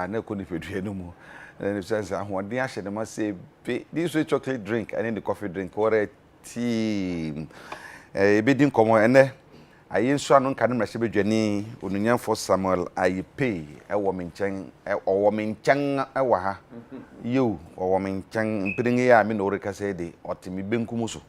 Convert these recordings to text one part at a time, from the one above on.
pa na ko ni pedue no mu and it says ahoden ahye dem say this way chocolate drink and the coffee drink or tea ebedin komo ene ayi nso anu nka ne mrahye bedwani onunyamfo Samuel Ayipe ewo menchen owo menchen ewa ha yo owo menchen mpiringe ya me no rekasa de otimi benkum so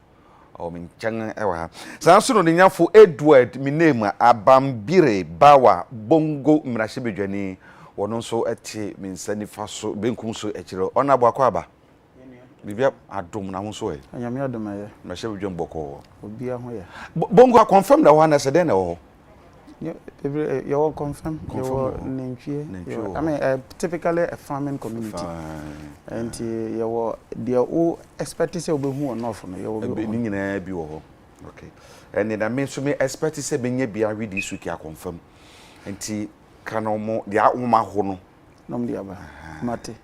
owo menchen ewa ha sanso no nyamfo Edward mi name Abambire Bawa Bongo mrahye bedwani wono nso ete mensani faso benkum so ekire ona bo akwa bibia adom na ho so e anyame adom aye mrahye bedwan boko obia ho ye Bongo a confirm da wana se den na ho you will confirm your nintwie I mean typically a farming community and you will the o expect say obehu enough no you will be nyina bi wo ho okay and then me so me expect say benya bia read this week a confirm enti kanomo dia woma ho no nom dia ba mate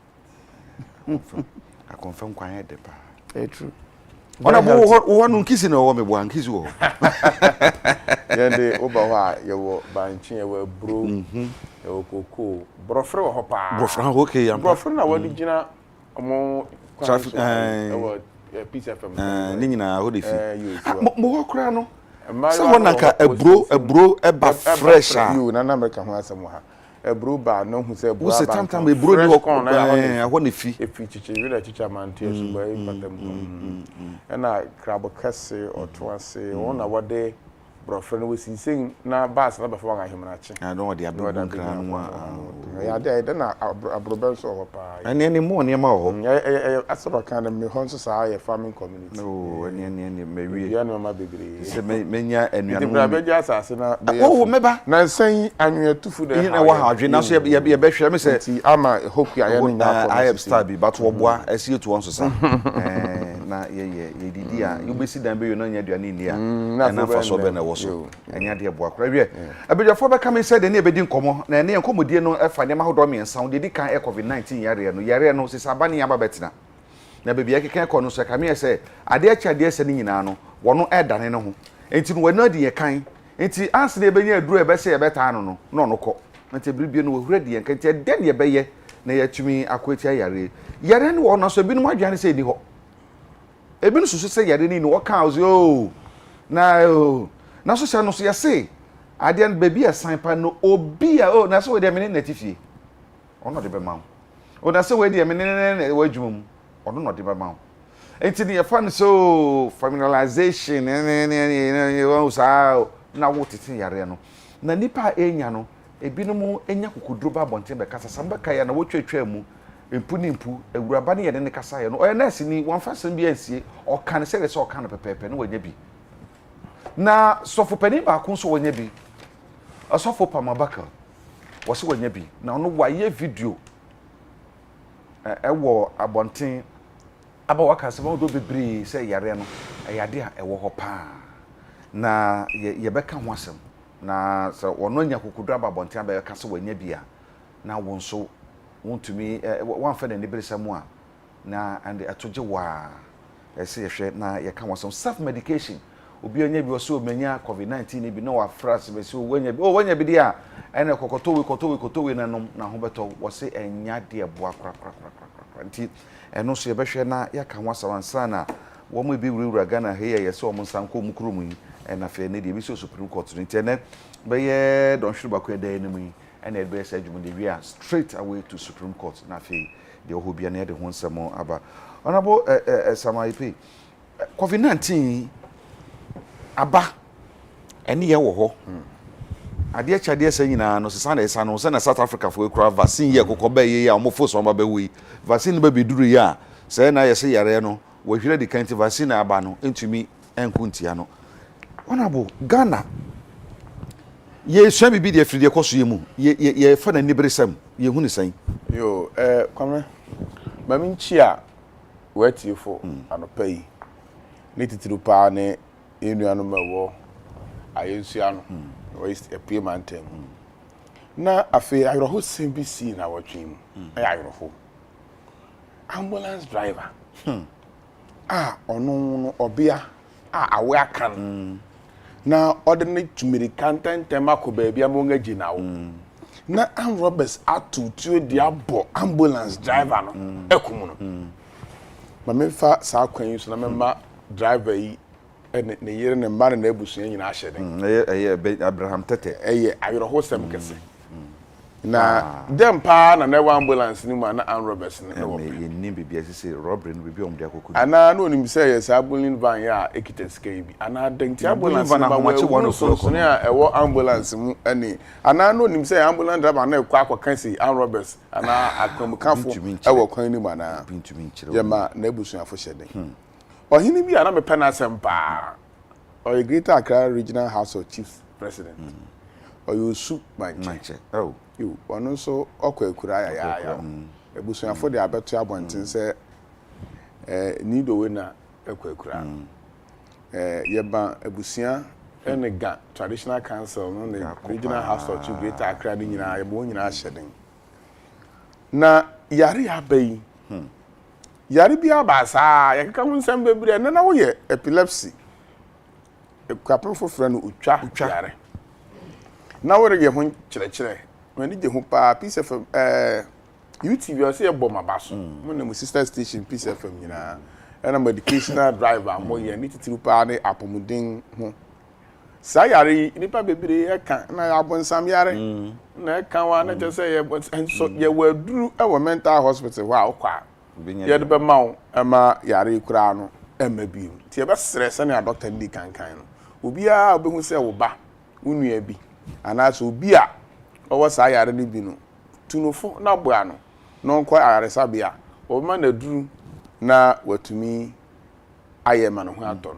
a confirm kwa he de pa true ona bo wo no nkisi na wo me bo nkisi wo yende oba wa yewo banchi yewo bro yewo koko brofre wo pa brofre okay yam brofre na wadi gina omo traffic yewo Peace FM ni nyina ho de fi mo ho kura no se wona ka ebro eba fresh you na America ho asem ha ebro ba no hu se ebro ba tam ebro ni ho ne fi efi chichi wi na chicha mantie so ba patam na crab kase otoase wona wode brofre no wesinsing na bas na befa wan ahemrache I don't want the abroad ya de na abroben so ho pa ani mo ne ma ho asoro kan me ho so sa ya farming community no ani me wi ya no ma bebre se menya anuanu de bra be ja asase na oh meba na nsan anwea tufu de na wa ha adwe na so ye be hwe me se ama hoku ya no nya I have star bi but wo boa esi to so sa na ye didi a you be si dan be you no nya aduane ni a na fa so be na wo so anya de boa kra wie abedwafo be come say de ne ebedi nkomo na ne nkomodie no efa ne ma hodo miensa wo de kan COVID-19 yare no sisa bani aba betina na bebi ekeke ko no so kame say Adekye se ne nyina no wono edane ne ho enti no wanu adi ye kan enti anse de benya aduru ebe se ebe taa no no ko enti bibie no wahura di ye kan enti de ne ebe ye na yatumi akotia yare ne wo no so ebi no adwane se ni ho ebi no susu se yare ni wo kan o na so se no so yase ade bebi asan pa no obi a na so we de mene natifie ono de be ma o na se we de mene wadwum ono no de be ma enti ne fan so familiarization wo sa na wo tete yare no na nipa enya no ebi no mu enya kokuduro ba bonte be kasa samba kaya na wo twetwa mu empu ni mpu awuraba ne yede ne kasa ye no o na sini wan fasem bi ansie o kan se o kan pepepe no wanya bi na sofo pani ba ko so wanya bi asofo pamabaka wose wanya bi na ono waye video ewo abonten aba waka se do bebre se yare no ayade a ewo ho pa na ye beka ho asem na so ono nya kokudu aba abonten aba ka se wanya bi a na wonso wontumi wan fa na ne beresam a na and atoje wa ese yehwe na ye ka ho asem self medication obi onye bi oso menya COVID-19 ni bi no wa frase be so wanya bi dia ene kokoto we na nom na ho beto wo se enya de boa kra nti eno so ye behwe na ya ka ho asawansa na wo mo bi wura Ghana he ye so mo sanko mu kuro mu na fe ne de bi so Supreme Court nti ene be ye don hwuru ba ko da ene mu ene be se adwumu de wi straight away to Supreme Court na fe de ho bia na de ho nsemo aba onabo Samaipe COVID-19 aba eni ye wo ho Adekye se nyina no sesa na esa no se na South Africa fo ekura vaccine ye kokoba ye ya mo fo so ba wi vaccine ba beduru ya se na ye se yare no wo hwire di kanti vaccine aba no entumi enkuntia no onabo Ghana ye swa bibi de afiri de koso ye mu ye fa na nibresam ye hu ni san yo kwame mami nchia wati fo anopai ne titiru pa ne enuanu mawo ayensia no waste a payment na afi ayroho CBC na watwim ayroho ambulance driver ono no obia awe akan na ordinary tumiri kantan tema ko baabia mo nga gina wo na armed robbers atutuo di abo ambulance driver no ekum no ma me fa saa kwan yi so na me ma driver yi ne yere ne mba na ebusuan nyina ahye den Abraham Tete ayero hosem kese na dem pa na na ambulance ni ma na armed robbers ne wo ye nim bibia sisi robbery no bibia omde akoku ana no nim say yes ambulance van ya ekita sika bi ana denti ambulance van ma machi wono so ne a ewo ambulance mu ani ana no nim say ambulance driver na ekwa akwa si armed robbers ana akwamukafo ewo kwan ni ma na bintumi nchire ya ma na ebusuafo hyede ohini bi ana me pena sempa o Greater Accra Regional House of Chiefs President oyosu manche oh you ono so okwa ya ebusuafo de abeto abonten se nido we na ekwa yeba ebusia enega traditional council no the Regional House of Chiefs Greater Accra ni nyina yebo nyina hyeden na yare abai yare bia ba saa yakeka ho nsem bebre na wo ye epilepsy ekwapon foforo no utwa yare na wo rege ho kyerɛkyerɛ when je ho pa Peace FM UTV o say bom abaso mo na mo sister station Peace FM nyina na medicational driver mo ye ni titiru pa ne apomuden ho sa yare nipa bebre e kan na abonsam yare na e kan wa na je say ye waduru e wo mental hospital wa okwa ye de be mawo e ma yare kura no e ma bi ti e be stress na doctor ndi kankan no obi a obehu say wo ba unua bi ana so obi a owo sa yare ni bi no tunofo na boa no no nkwa yare sabia o ma na duru na watumi ayema no ho aton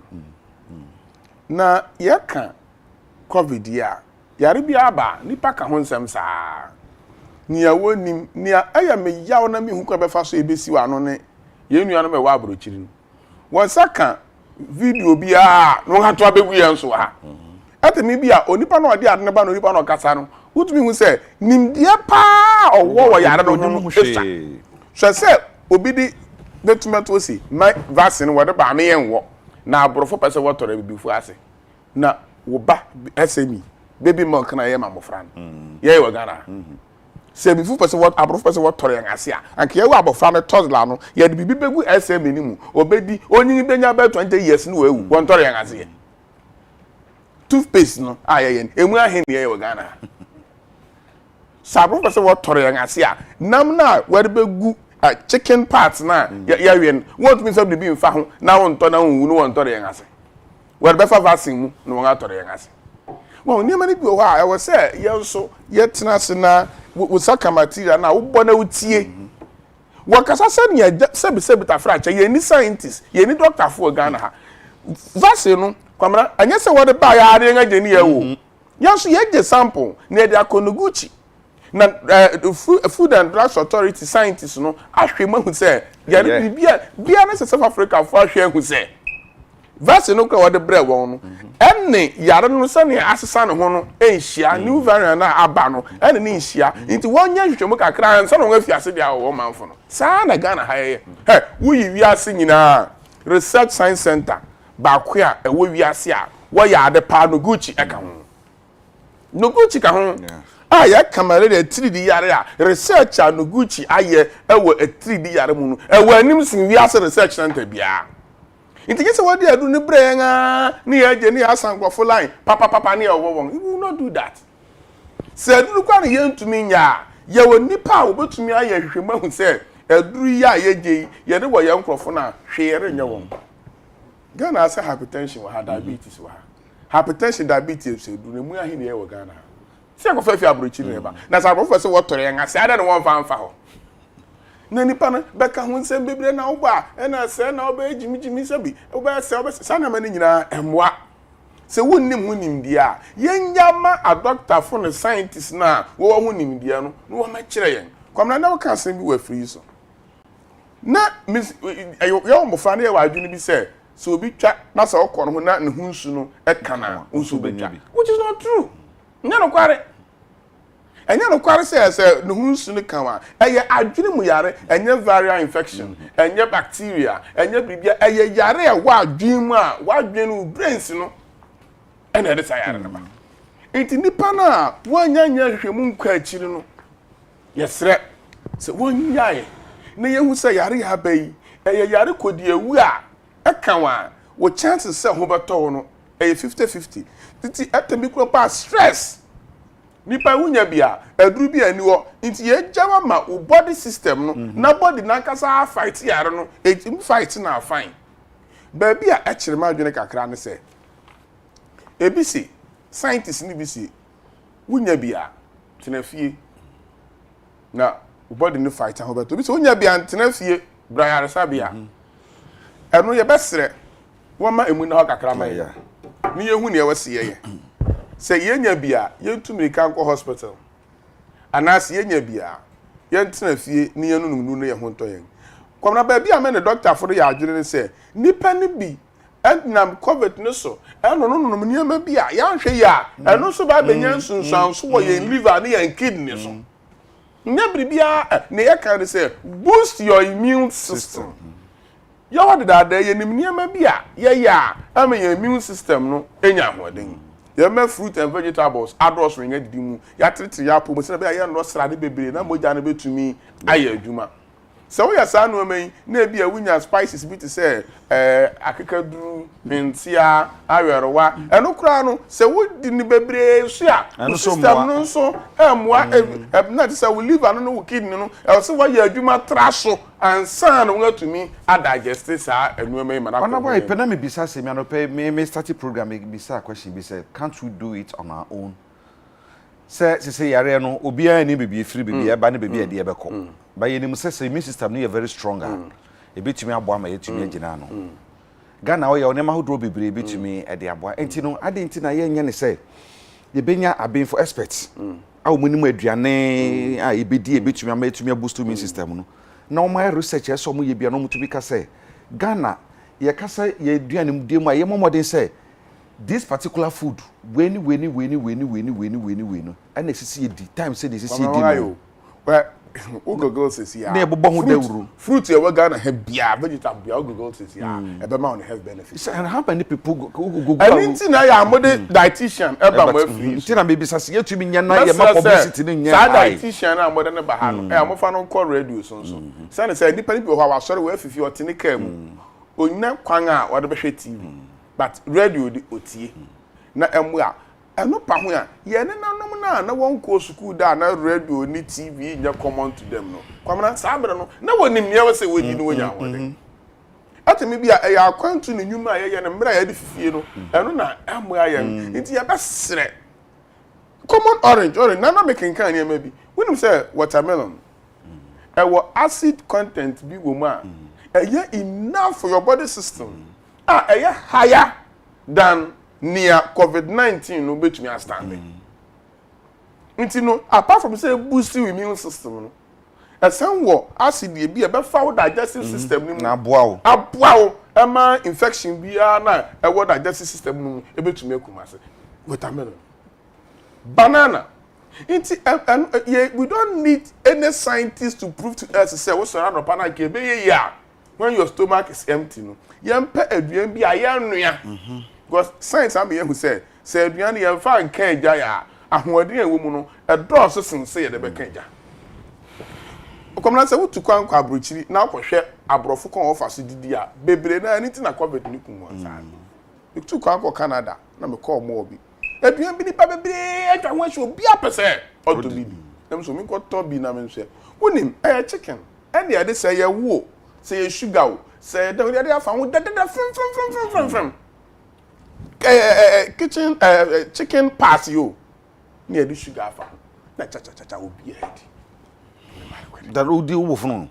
na yeka covid ya yare bi aba nipa ka ho nsem saa nia wonim nia aya me yawo na me hu kwa befa so ebesi wa no ne ye nua no me wa abrochiri no won saka video bi a no ha to abegu ye nso ha atemi bi a onipa no odi ade ne ba no onipa no kasa no utumi hu se nimdie pa owo wo yare no ho esa so se obi di detumeto si my vaccine wo de ba me yenwo na abrofo pese wo tore bibifu ase na wo ba SME baby milk na ye mamofra no ye wo gana se bifu pese wo abrofo pese wo tore yan ase a anke ye wo abofra no toddler no ye de bibi begu SME ni mu obedi onyin benya ba 20 years no wewu wo tore yan ase toothpaste no ayen emu ahen ye wo gana sabro pese wo tore yan ase a nam na wo de begu chicken parts na ya wen want me some be mfa ho na won to na wu no won tore yan ase wo de fa vaccine mu no won atore yan ase wo ni mani bi ho a e wo se ye nso ye tena se na wo saka material na wo bo na utie wo kasa se ne sebi tafra cha ye ni scientist ye ni doctor for Ghana ha vaccine no kwamra anya se wo de ba ya ade nga je ni ya wo ye nso ye je sample na de akonoguchi na food and drugs authority scientists no ahwe mahu se yare bia na South Africa for ahwe hu se vaccine no kwa wode bre won no enne yare no se ne asesa ne ho no enhia new variant na aba no enne ne nhia nti wonya hwehwemu kakra ansa no afiase dia wo manfo no saa na Ghana ha ye wo yi wiase nyina research science center ba kwa e wo wiase a wo ya ade pa no Gucci eka ho no Gucci ka ho ya kamera de 3D yare a research no Gucci aye ewo 3D yare mu no ewo anim sin wiase research center bia nti kese wodi adu ne bre nga ne ya je ne asankwofo line papa ne owo won you will not do that se adu kwa ne yentumi nya ye woni pa obetumi aye hwehwema hu se aduru ya ye je ye de wo ye nkrofo na hwere nya won Ghana asa hypertension wa diabetes wa hypertension diabetes se adu ne mu ahi ne ye wo Ghana se ko fa fi abrochi ne ba na sa professor wo tore nga se ada ne won fa ho na nipa na beka ho nsem bebre na oba na se na oba ejimijimi sabi oba se oba sa na mani nyina emwa se wonnim dia yenyama a doctor for the scientist na wo wonnim dia no wo ma kire yen kwamna na wo ka sen bi wa free so na yo mo fa na ye wa adwuni bi se so obi twa na se okọ no na ne hunsu no eka na hunsu betwa which is not true nya no kware enya no kware se no hunsu ne kanwa eye adwene mu yare enye viral infection enye bacteria enye bibia eye yare e wa adwene mu a wa adwene no brains no ena de sayare na ba enti nipa na wanyanya hwehwemu nkwa akiri no yesre se wonyae na yehu se yare ya bayi yare kodi ewu a aka wa wo chances se ho beto no 50-50 titi atemi kro pa stress nipa wunya bia aduru bia ni wo nti ye jawa ma wo body system no na body na kasa fight yare no etim fight na fine ba bia a kire ma adwene kakra ne se ebisi scientists ni bisi wunya bia tenafie na wo body no fight ho beto bisi wunya bia tenafie bra yare sabia eno ye besre wo ma emu na ho kakra ma ya ni yehu ne ye wase ye se yenya bia yentumi kan ko hospital anas yenya bia yentina fie ni yenunum no ye ho ntoyen kwamna ba bia me ne doctor for ya adwene ne se nipa ne bi enam covid ne so eno no ni ama bia ya hwe ya eno so ba benya nsunsanso wo ye liver ne ye kidney so nyabri bia ne ye kan se boost your immune system ya wade da ye ni ama bia ya ama your immune system no enya hoden yema fruit and vegetables adults ring edidi mu ya triti ya po mo se be ya no srade bebre na moja na betumi aye adwuma se wo ya sa no man na bia wunya spices bi te se akekaduru mentia awerewa eno kura no se wo di ni bebre so a system no so emwa na te se wo liver no wo kidney no e se wo ya adwuma traso ansa no ngatumi adigest sa enu man ma na ona boy pe na me bisa se me no pe me start program me bisa question be say can't we do it on our own say yare no obia ni bebi free bebi e ba ne bebi e de e beko ba ye nim say immune system no ye very strong e betumi abo ama yetumi agina no Ghana o ye one ma hodro bebre betumi e de abo enti no ade enti na ye nya ne say ye benya aben for experts a omunim aduane a ye bedi e betumi ama yetumi boost immune system no na o my research e so mo ye bia no mutubi ka say Ghana ye ka say ye aduane mu de mu a ye momodin say this particular food when and see the time say this is well Google says ya na ebobo ho dawuru fruit ye we Ghana have bia vegetable bia Google says ya e be ma on health benefits and how many people go anything na ya mode dietitian e ba ma free nti na me bisa se yetumi nya na ye ma publicity ni nya sa dietitian na mode ne ba ha no e mo fa no call radio so say say nipa ni bi ho wa sori we afifi otini ka mu onna kwan a wode be hwe TV but radio di otie na emu a eno pa ho a ye ne nanom na won ko school da na radio ni TV nya common to them no kwamna sabre no na wonim ye we se wodi no wonya wode atemi bia e ya kwantu ne nyuma ye ne mra ya di fifie no eno na emu a ye nti ye besre common orange na making kan ye maybe wonim say watermelon e wo acid content bi wo ma e enough for your body system higher than near COVID-19 no betumi understand. Nti no apart from say boost your immune system no esen wo acid e bi e be fa digestive system ni na aboa wo ema infection bia na e wo digestive system no e betumi akumase watermelon banana nti we don't need any scientist to prove to us say we surround up na ke be ye when your stomach is empty no yempa aduan bi ayanua because science am ye who say aduan yemfa nka agya ya ahoɔden ewo mu no ɛdɔɔso sense ye de be ka agya okomna say wutu kwan kwa abrochiri na akɔhwɛ abrofo kon ofa so didi a bebre na ani ti na covid ni kumu ansa wutu kwan kwa Canada na me call mo obi aduan bi ni pa bebre atwa ho ahwe obi apese odo bi dem so mi ko to bi na me nhwe wonim chicken and the say ye wo say sugar say the other found from kitchen chicken pass you near the sugar farm na cha obi head that odi wo funu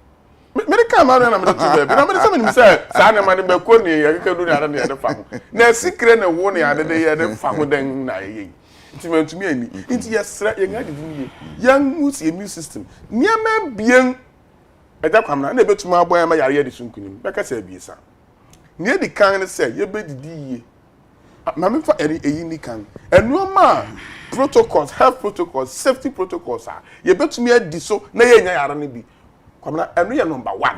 me ka ma na me to be na me say me say sa na ma ne be ko ne ye ka du ne ara ne de fa ho na sikre ne wo ne ade de ye de fa ho den na ye ntimi ani nti yesra ye ngadi du ye use immune system niam bien eja kwamna na ebetuma aboya ma yare ye de sunkunim be ka say biesa ne di kan ne say ye be didi ye ma me fa eyi ni kan enuoma protocols health protocols safety protocols ye betumi adi so na ye nya yare ne bi kwamna enu ye number 1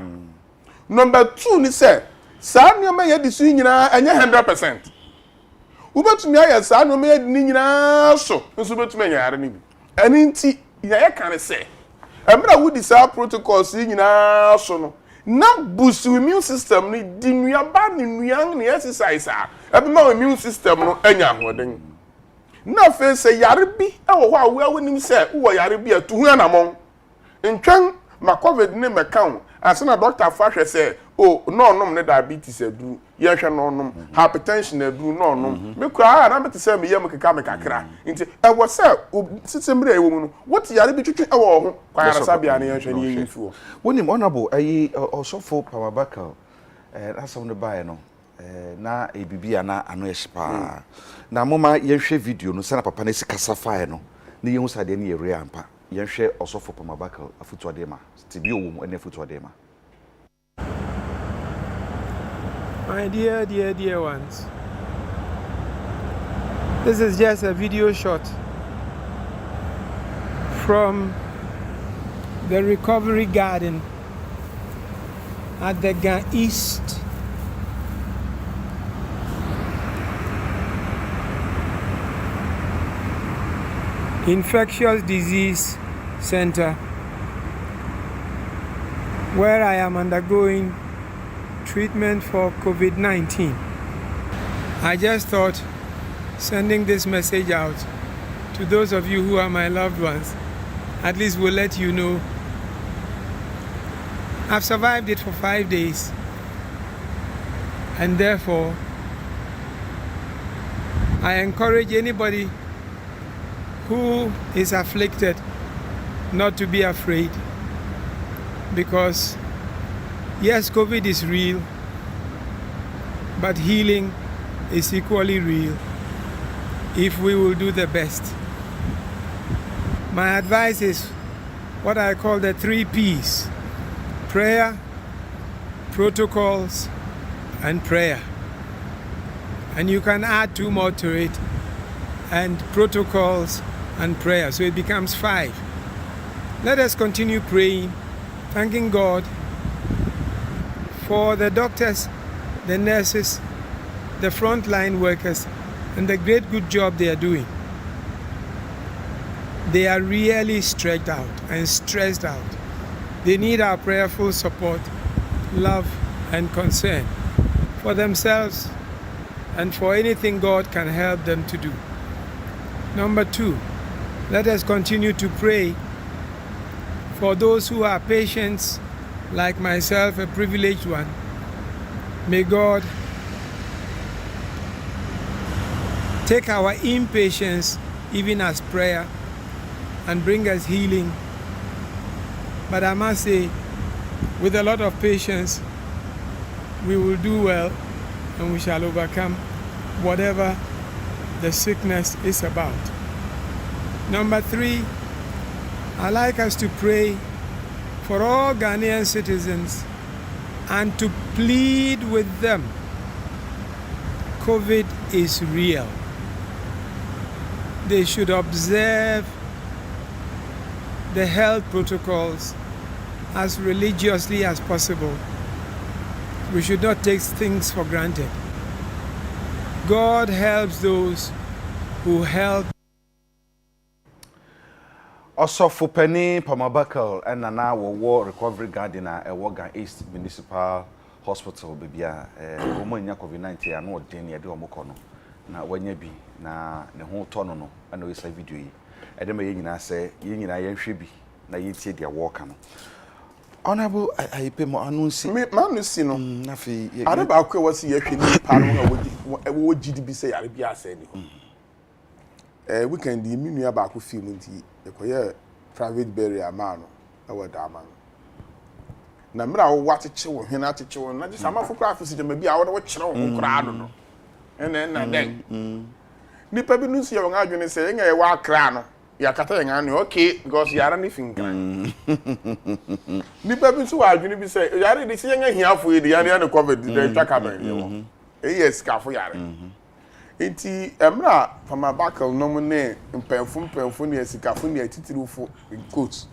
number 2 ni say sa niam ye di so nyina enye 100% Ubetumi aye saa no me ni nyina so nso betumi anya yare ni bi eni nti ya kan se emra wudi saa protocols nyina so no na boost immune system ni di nuaba ni nuan ni exercise ebe ma immune system no anya ahoden na fe se yare bi e wo ho a wo nim se wo yare bi atuhu anamon ntwan ma covid ne meka asena doctor fa hwe se oh no nom ne diabetes edu ye hwe no nom hypertension edu no nom me kura na bete se me yam keka me kakra nti e wo se sitembre ewo mu no what yare bi twetwe e wo ho kwara sabia ne ye hwe ne ye yifu wonim honorable ayi osofo Pamabakal asam ne bae no na ebibia na ano ye shipa na moma ye hwe video no se na papa na sikasa fae no ne ye hu sade ne ye re ampa ye hwe osofo Pamabakal afutu adema tibi owo mu ene afutu adema. My dear ones, this is just a video shot from the recovery garden at the East Infectious Disease Center, where I am undergoing treatment for COVID-19. I just thought sending this message out to those of you who are my loved ones, at least will let you know I've survived it for 5 days, and therefore I encourage anybody who is afflicted not to be afraid, because yes, COVID is real, but healing is equally real if we will do the best. My advice is what I call the 3 P's: prayer, protocols, and prayer. And you can add 2 more to it, and protocols and prayer, so it becomes 5. Let us continue praying, thanking God for the doctors, the nurses, the frontline workers, and the great good job they are doing. They are really stretched out and stressed out. They need our prayerful support, love, and concern for themselves and for anything God can help them to do. Number 2, let us continue to pray for those who are patients like myself, a privileged one. May God take our impatience even as prayer and bring us healing. But I must say, with a lot of patience, we will do well and we shall overcome whatever the sickness is about. Number 3, I like us to pray for all Ghanaian citizens and to plead with them. COVID is real. They should observe the health protocols as religiously as possible. We should not take things for granted. God helps those who help. Osofo Penny Pamabakal and na wo recovery garden a Ewoga East Municipal Hospital bibia omo nya COVID-19 ana odin ye de omoko no na wanya bi na ne ho to no ana we sa video yi edema ye nyina se ye nyina ye hwe bi na ye tie de work no honorable I mo anunsi me manusi no na fe are ba akwa wasi ye hwe ni pa no na wo gidi bi se yare bi ase ni weekend yi minua ba akwa film nti ekoye private burial man no e wada man na mra wo wateche wo hwe na ateche wo na just amafo kra afisi de ma bi a wo de kire wo kra do no na den nipa bi nusu ye won adwene se yenga ye wa kra no ya kata yenga no okay because yara ni finkra nipa bi su wa adwene bi se yara de se yenga hiafo ye de yara ne covid de twaka ban ye wo yes ka fo yara enti emra Pamabakal no mu ne mpemfo ne sikafo ne atitirufo coach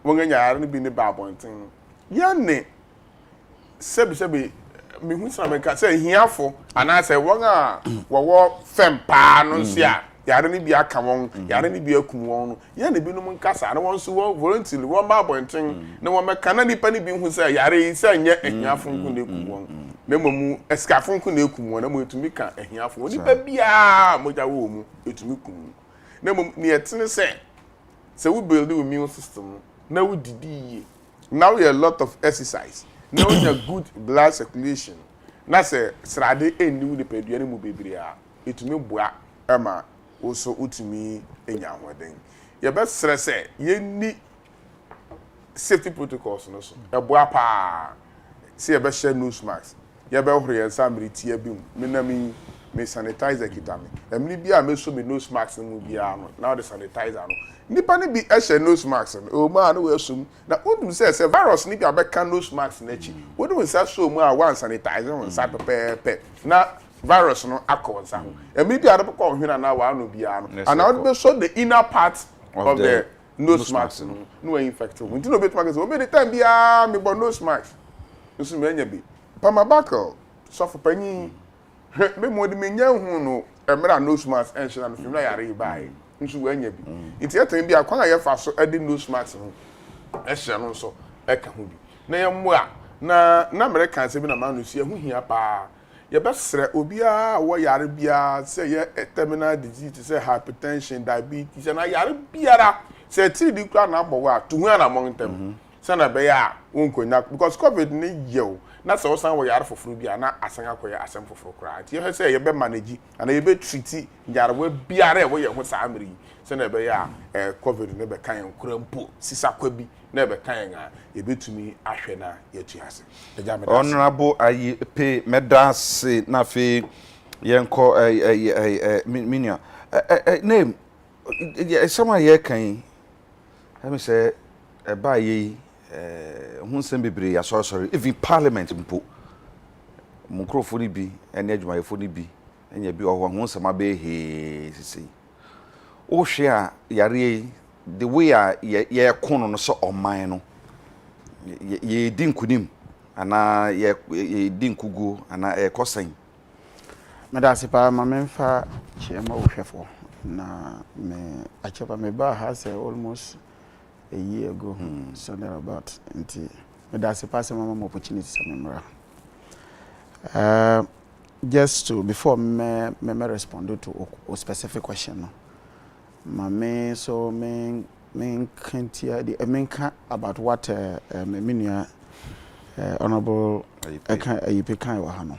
won anya yara ne bi ne ba bonten ya ne sebi me hu sa me ka say hiafo ana say won a wo fem pa no nsia yare ni bi aka won yare ni bi akum won no ye na binum nkasa na won so volunteer won ma bonten na won meka na nipa ni bi hu say yare say nye hiafo nku na ekum won na momu eskafo nku na ekum won na mo etumi ka hiafo nipa bia mo ja wo mu etumi kum na mom ni etene say we build the immune system now we didi now we a lot of exercise now we a good blood circulation na say srade eni the pedua mu bebre a etumi boa ama also utumi enya hoden ye be stress ye ni safety protocols no so e boa pa see ye be share nose mask ye be hore ye samri tie bi me na me sanitizer kitame emni bia me so me nose mask mu bia no now the sanitizer no nipa ni bi ehye nose mask no o ma no we asum na odum say virus ni bia be kan nose mask na chi wodum say so mu a one sanitizer on sa pepe na virus no akonsa ho emni bia do ko hwena na wa no bia no and now be so the inner part of the nose mask no we infect we no bet mask o be the time bia me bo nose mask nso me anya bi pamabako so for panyi me mo de menya hu no emra nose mask enhye na film na yare bai nso we anya bi iti etan bi akwan aye fa so edi nose mask no ehye no so eka hu bi na ye mo a na American se bi na ma no si hu hia pa ye besre obi a wo yare bia se ye terminal disease se hypertension diabetes na yare biara se ti di kra na agbo wa to hu ana mo ntem se na be ya wonkonya because covid ni yew na se wosan wo yare foforo bia na asan akoye asem foforo kra ti ye se ye be manage ana ye be treat yare we biara wo ye ho sa amri se na be ya covid ne be kan kra mpo sisa kwa bi na be kan a ye betumi ahwe na ye tuase honorable ayi pe medase na fe yenko minia name someone ye kan let me say ba ye hunsem bebre ya sorry even parliament mpo microphone bi ene adwumayefo ni bi enya bi oho hunsem abe he sisi o hwe a yare the way ye kono no so oman no ye din kunim ana ye din kugu ana kosan medase pa mamemfa chema o hwefo na me achepa me ba has almost a year ago so there about nti medase pa se mama opportunity se memra just to before me respond to a specific question no mame so me can't hear the menka about what me honorable Ayipe kan wa hano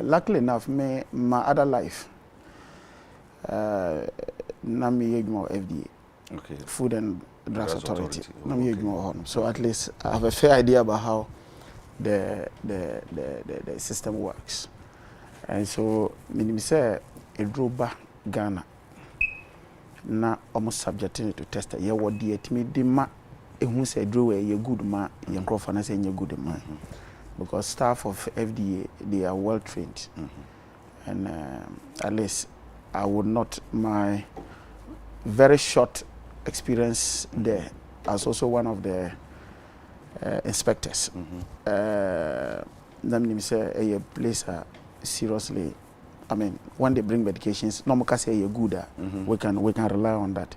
luckily enough my other life na me yegmo FDA okay Food and Drugs Authority. Na me yegmo hano so at least I have a fair idea about how the system works and so me say e droba Ghana na almost subjecting to test ye wodi etimi di ma ehun say draw ye good ma ye nkrofa na say nye good ma because staff of FDA they are well trained and at least I would not my very short experience there as also one of the inspectors them say a place seriously I mean, when they bring medications, no more say you're good. We can rely on that.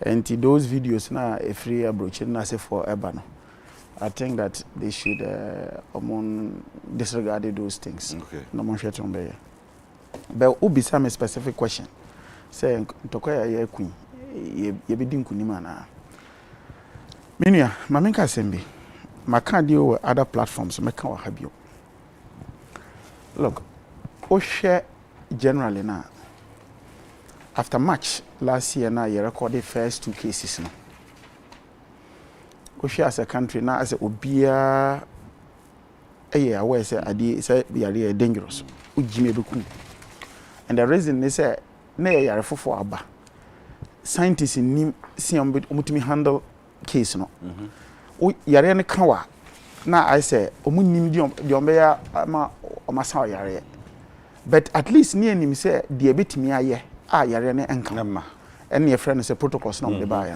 And those videos now, a free approach, na say for Ebano. I think that they should disregard those things. Okay. No more shit on there. But who be some specific question? Say, Tokoya ye queen, ye be din kunima na. Minya, maminka sembi. Ma can't deal with other platforms. Ma can't have you. Look, o share. Generally now after March last year now you recorded first 2 cases now we share as a country now as a obia aware say ade say be dangerous ujime beku and the reason is say na yare fofo aba scientists nim see omutimi handle case no o yare ne kawa na I say omunim di ombeya ma omasa yare but at least near him say the betimi aye yare ne enka and your friend say protocols no the buy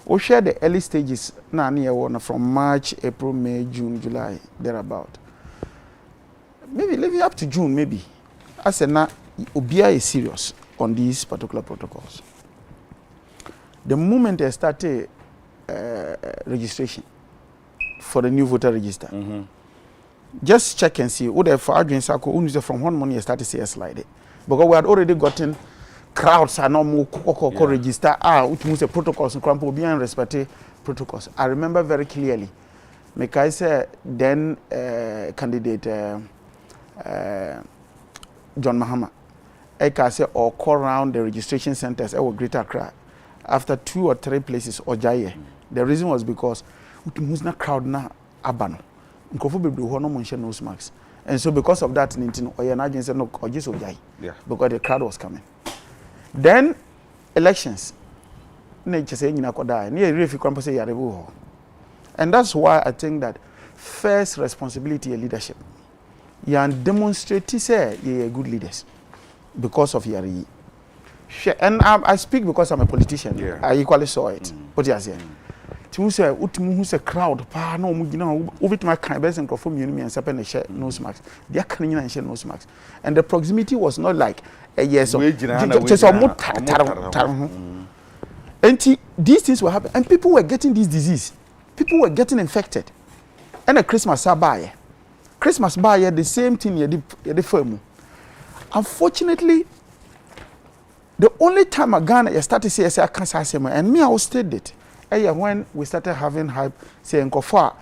we share the early stages na near one from March, April, May, June, July thereabout maybe leave up to June, maybe. I said, now, Obia is serious on these particular protocols. The moment they started registration for the new voter register, just check and see. For Adrian Sako, from one money, started to see a slide. Because we had already gotten crowds are no more register. Which means the protocols and crumple being respected protocols. I remember very clearly. I said then candidate John Mahama. I say or call around the registration centers or Greater Accra after 2 or 3 places or Jaye. The reason was because we was not crowd na abano. Nkofo bebre ho no monhye nose masks. And so because of that Nintino or an agency no or just Jaye. Yeah. Because the crowd was coming. Then elections. Nature say nyina koda. Near refi kwampo say yarebu ho. And that's why I think that first responsibility is leadership. You can demonstrate say you're good leaders because of your. And I speak because I'm a politician. Yeah. I equally saw it. What you say? To say, who's a crowd? Pa no, you know, over to my kind best and perform me and sepen share nose marks. They are coming and share nose marks. And the proximity was not like a yes or just and these things were happening, and people were getting this disease. People were getting infected. And a Christmas buy. Christmas buy the same thing you did firm. Unfortunately, the only time I Ghana started to say I can't say and me I was stated it. When we started having hype saying Kofa,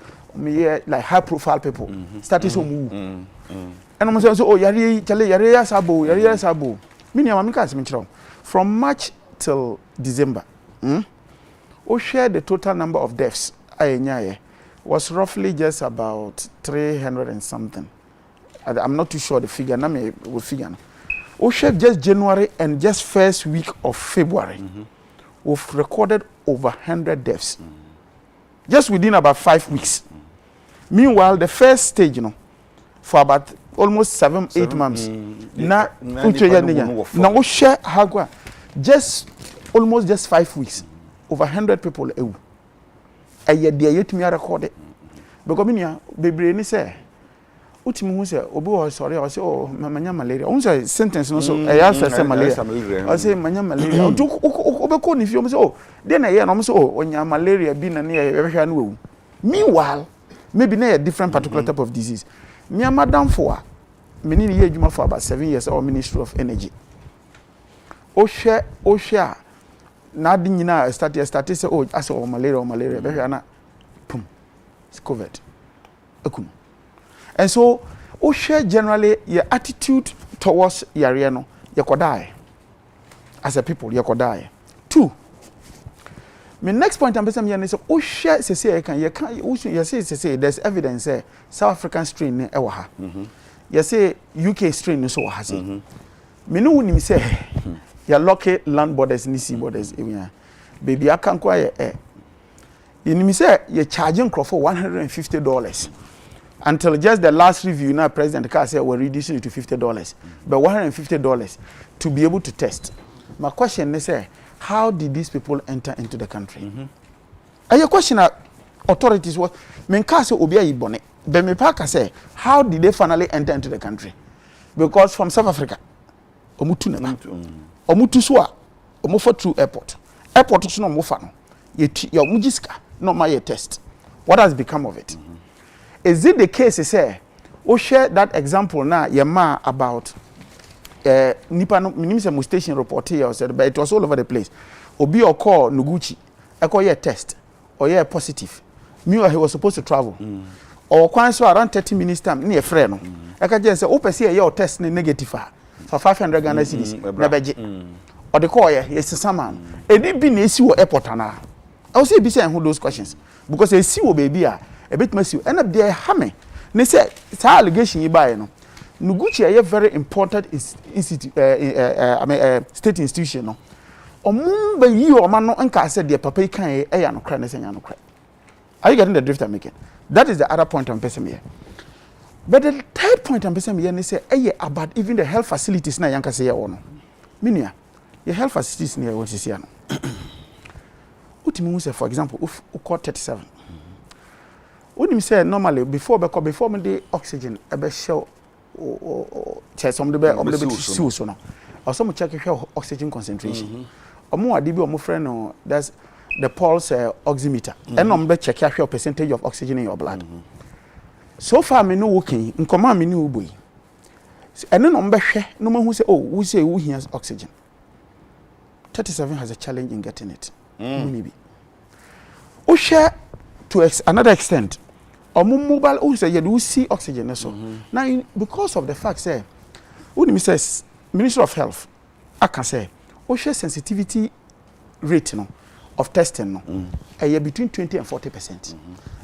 like high profile people started to move. And I'm saying oh yari sabo. Meaning I'm not from March till December. We share the total number of deaths. Was roughly just about 300 and something. I'm not too sure the figure. Now me will figure. We share just January and just first week of February. We've recorded over 100 deaths. Just within about 5 weeks. Meanwhile, the first stage, for about almost 7-8 months. Now we share Hagwa just almost just 5 weeks. Over 100 people. And yet they yet me recorded. Because me baby ni say ultimu say obi was sorry I say oh manya malaria. On say sentence no so I say malaria. I say manya malaria. Obeko ni fi o say oh dey na here no say oh onya malaria bi na ne hwehwa no wu. Meanwhile maybe na a different particular type of disease. Me madam for me ni ye adwuma for about 7 years or Ministry of Energy. O share na adi nyina start say oh as malaria be hwa na pum it's COVID akum. And so we share generally your attitude towards yare no you could die as a people you could die. 2 my next point I'm saying say we share say you say there's evidence say South African strain e wa ha you say UK strain so ha say me no woni say ya lucky land borders ni sea borders baby I can quite you say you're charging for $150 until just the last review now President Carter said we're reducing it to $50 but $150 to be able to test. My question is how did these people enter into the country? And your question authorities was men say obi ayi bone but me pa say how did they finally enter into the country? Because from South Africa omutu na omutu so a omufa through airport so no omufa no ye omujiska no my test. What has become of it? Is it the case say we share that example now yema about nipa no minimum station report here said but it was all over the place. Obi or call Nuguchi e call your test or yeah positive. Meanwhile he was supposed to travel. Or kwan so around 30 minutes time near friend no. I can just say open see your test negative for 500 Ghana cedis na beje. Or the call yes someone. E dey be na si wo airport ana. I will say be say those questions because they see wo baby a bit messy end up there hammer. They say allegation you buy no. Nuguchi a very important state institution no. Omumba yi o ma no nka say the papa kan e ya no kra na senya no kra. Are you getting the drift I'm making? That is the other point I'm pressing here. But the third point I'm pressing here is say about even the health facilities na yanka say here no. Minia, your health facilities near what is here no. Ultimately say for example if call 37. When you say normally before me the oxygen ebe show some the be so no or some check oxygen concentration omo ade bi omo friend no that's the pulse oximeter and be check your percentage of oxygen in your blood so far me no working nkoma me ni uboyi ene no be hwe no mahu say oh we say who has oxygen 37 has a challenge in getting it maybe o share to another extent mobile who say you see oxygen so now because of the fact say when says Ministry of Health I can say o share sensitivity rate no of testing no between 20 and 40%.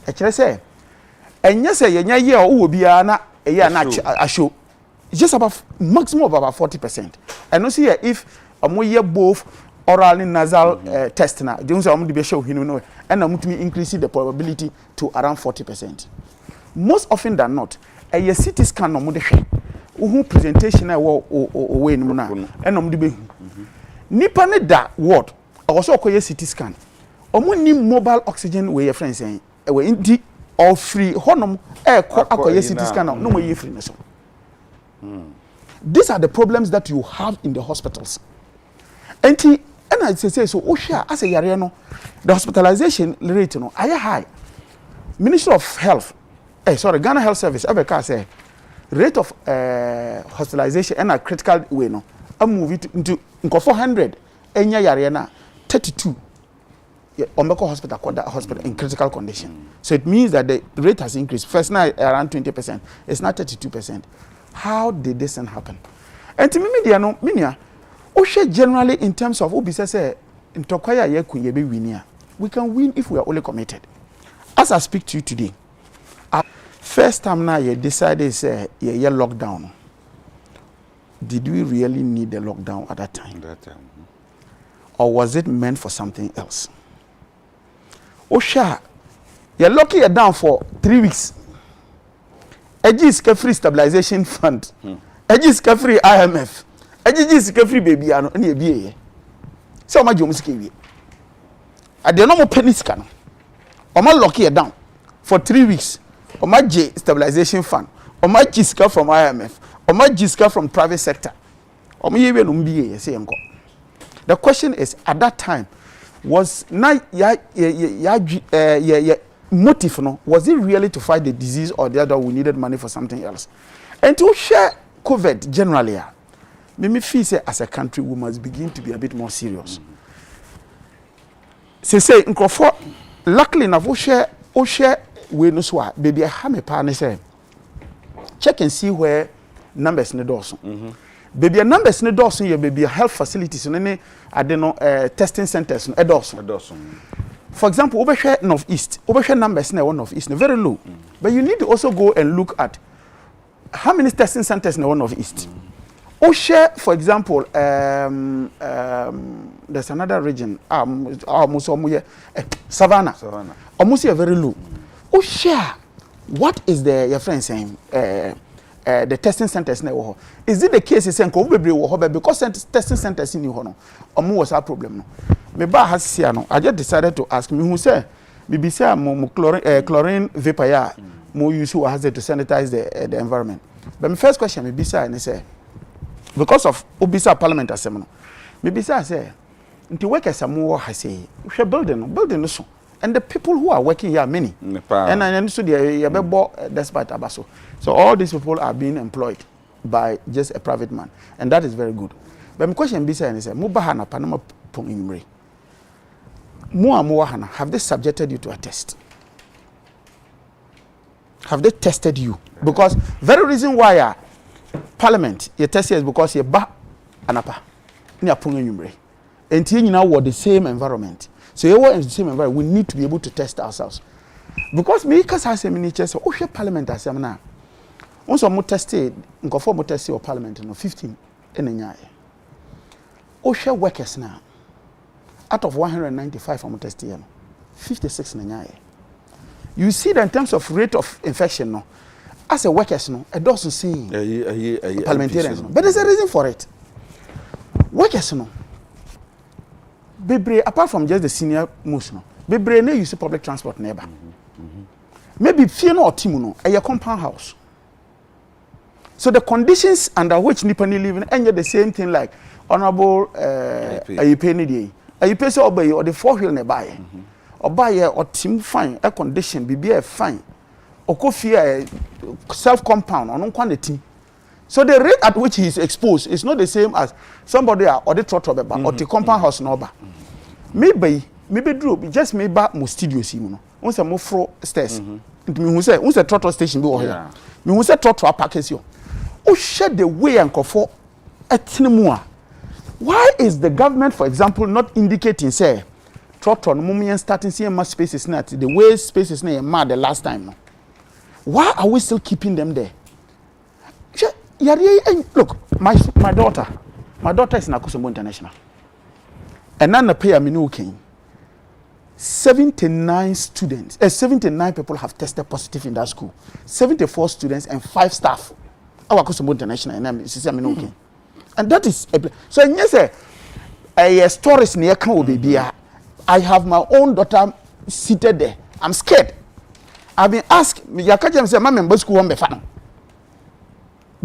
I can say and yes yenya ye o bia na na show it's just about maximum of about 40%. And no see if ye both oral and nasal test na they say be show you know and increase the probability to around 40%. Most often than not a CT scan no mo de hwe who presentation na we no na and no de be nipa ne da ward also okoye CT scan omo ni mobile oxygen we your friends say we ndi all free honom akoye CT scan no mo ye free so. These are the problems that you have in the hospitals. And I say so Osha as a yare no the hospitalization rate no are high. Ministry of Health Ghana Health Service Abeka say rate of hospitalization and a critical way no I move it into 400 enya yare na 32 Ombeko hospital in critical condition. So it means that the rate has increased. First now around 20%. It's now 32%. How did this thing happen? And to me, media no, minia. Oshe generally in terms of obisa say in Tokoya ye kunyebe winia. We can win if we are only committed. As I speak to you today, first time now you decided say ye lockdown. Did we really need the lockdown at that time? Or was it meant for something else? Osha, you're locking it down for 3 weeks. Eji is free stabilization fund. Eji is free IMF. Eji is free baby ano ni ebiye. So o ma jomu sike wi. Ade no mo penny scan. O ma lock it down for 3 weeks. O ma J stabilization fund. O ma jiska from IMF. O ma jiska from private sector. O ma yewe no mbiye say enko. The question is at that time was na motive no was it really to fight the disease or the other we needed money for something else and to share COVID generally me feel say as a country we must begin to be a bit more serious say nkofo luckily na vo share we no so baby ha me pa ne say check and see where numbers ne doors baby numbers ne doors ye baby health facilities ne ade no testing centers no doors for example, over here northeast, over here numbers now northeast, very low. But you need to also go and look at how many testing centers now northeast. Share, for example, there's another region, Savannah. Almost very low. Share, what is your friend saying? The testing centers now. Is it the case is saying because testing centers in you was our problem no? Me ba hasiano I just decided to ask me who say me say mo chlorine vapor ya mo use who has to sanitize the environment. But my first question me be say and say because of obisa parliament assembly me be say nti workers am ha say we building so and the people who are working here are many and so they despite abaso. So all these people are being employed by just a private man and that is very good. But my question be say and say mo ba ha na panama pon imre have they subjected you to a test? Have they tested you? Because very reason why parliament you test is because you ba anapa ni apun enyumre enti nyina were the same environment. So you were in the same environment, we need to be able to test ourselves. Because me cause I say miniature so ohwe parliament asem na once mo tested nkofo mo test your parliament no 15 enenyae ohwe workers na out of 195 from test here, 56 na you see that in terms of rate of infection no as a workers no it doesn't see parliamentarians no. But there's a reason for it. Workers no bebre apart from just the senior most no bebre na use public transport neighbor maybe fear no team no a compound house So the conditions under which nipa ni live and the same thing like honorable Ayipe ni dey. Ayipe say obey or the four wheel ne buy. Obaye or team fine, a condition be fine. Okofia self compound on one team. So the rate at which he is exposed is not the same as somebody or the trotro or the compound house number. Maybe just maybe mo studio si no. Once a mo fro stairs. Me who say once a trotro station be here. Me who say trotro package yo. O share the way and for etnimu. Why is the government, for example, not indicating say trotro no moment starting seeing mass spaces not the way spaces na mad the last time no? Why are we still keeping them there? Look, my daughter is in Akosombo International. And then the pay me no king. 79 students, 79 people have tested positive in that school. 74 students and 5 staff. Our Akosombo International and I'm no king. And that is so yes, a stories near can be. I have my own daughter seated there. I'm scared. I've been asked, Yakajem say, my member school won't be fun.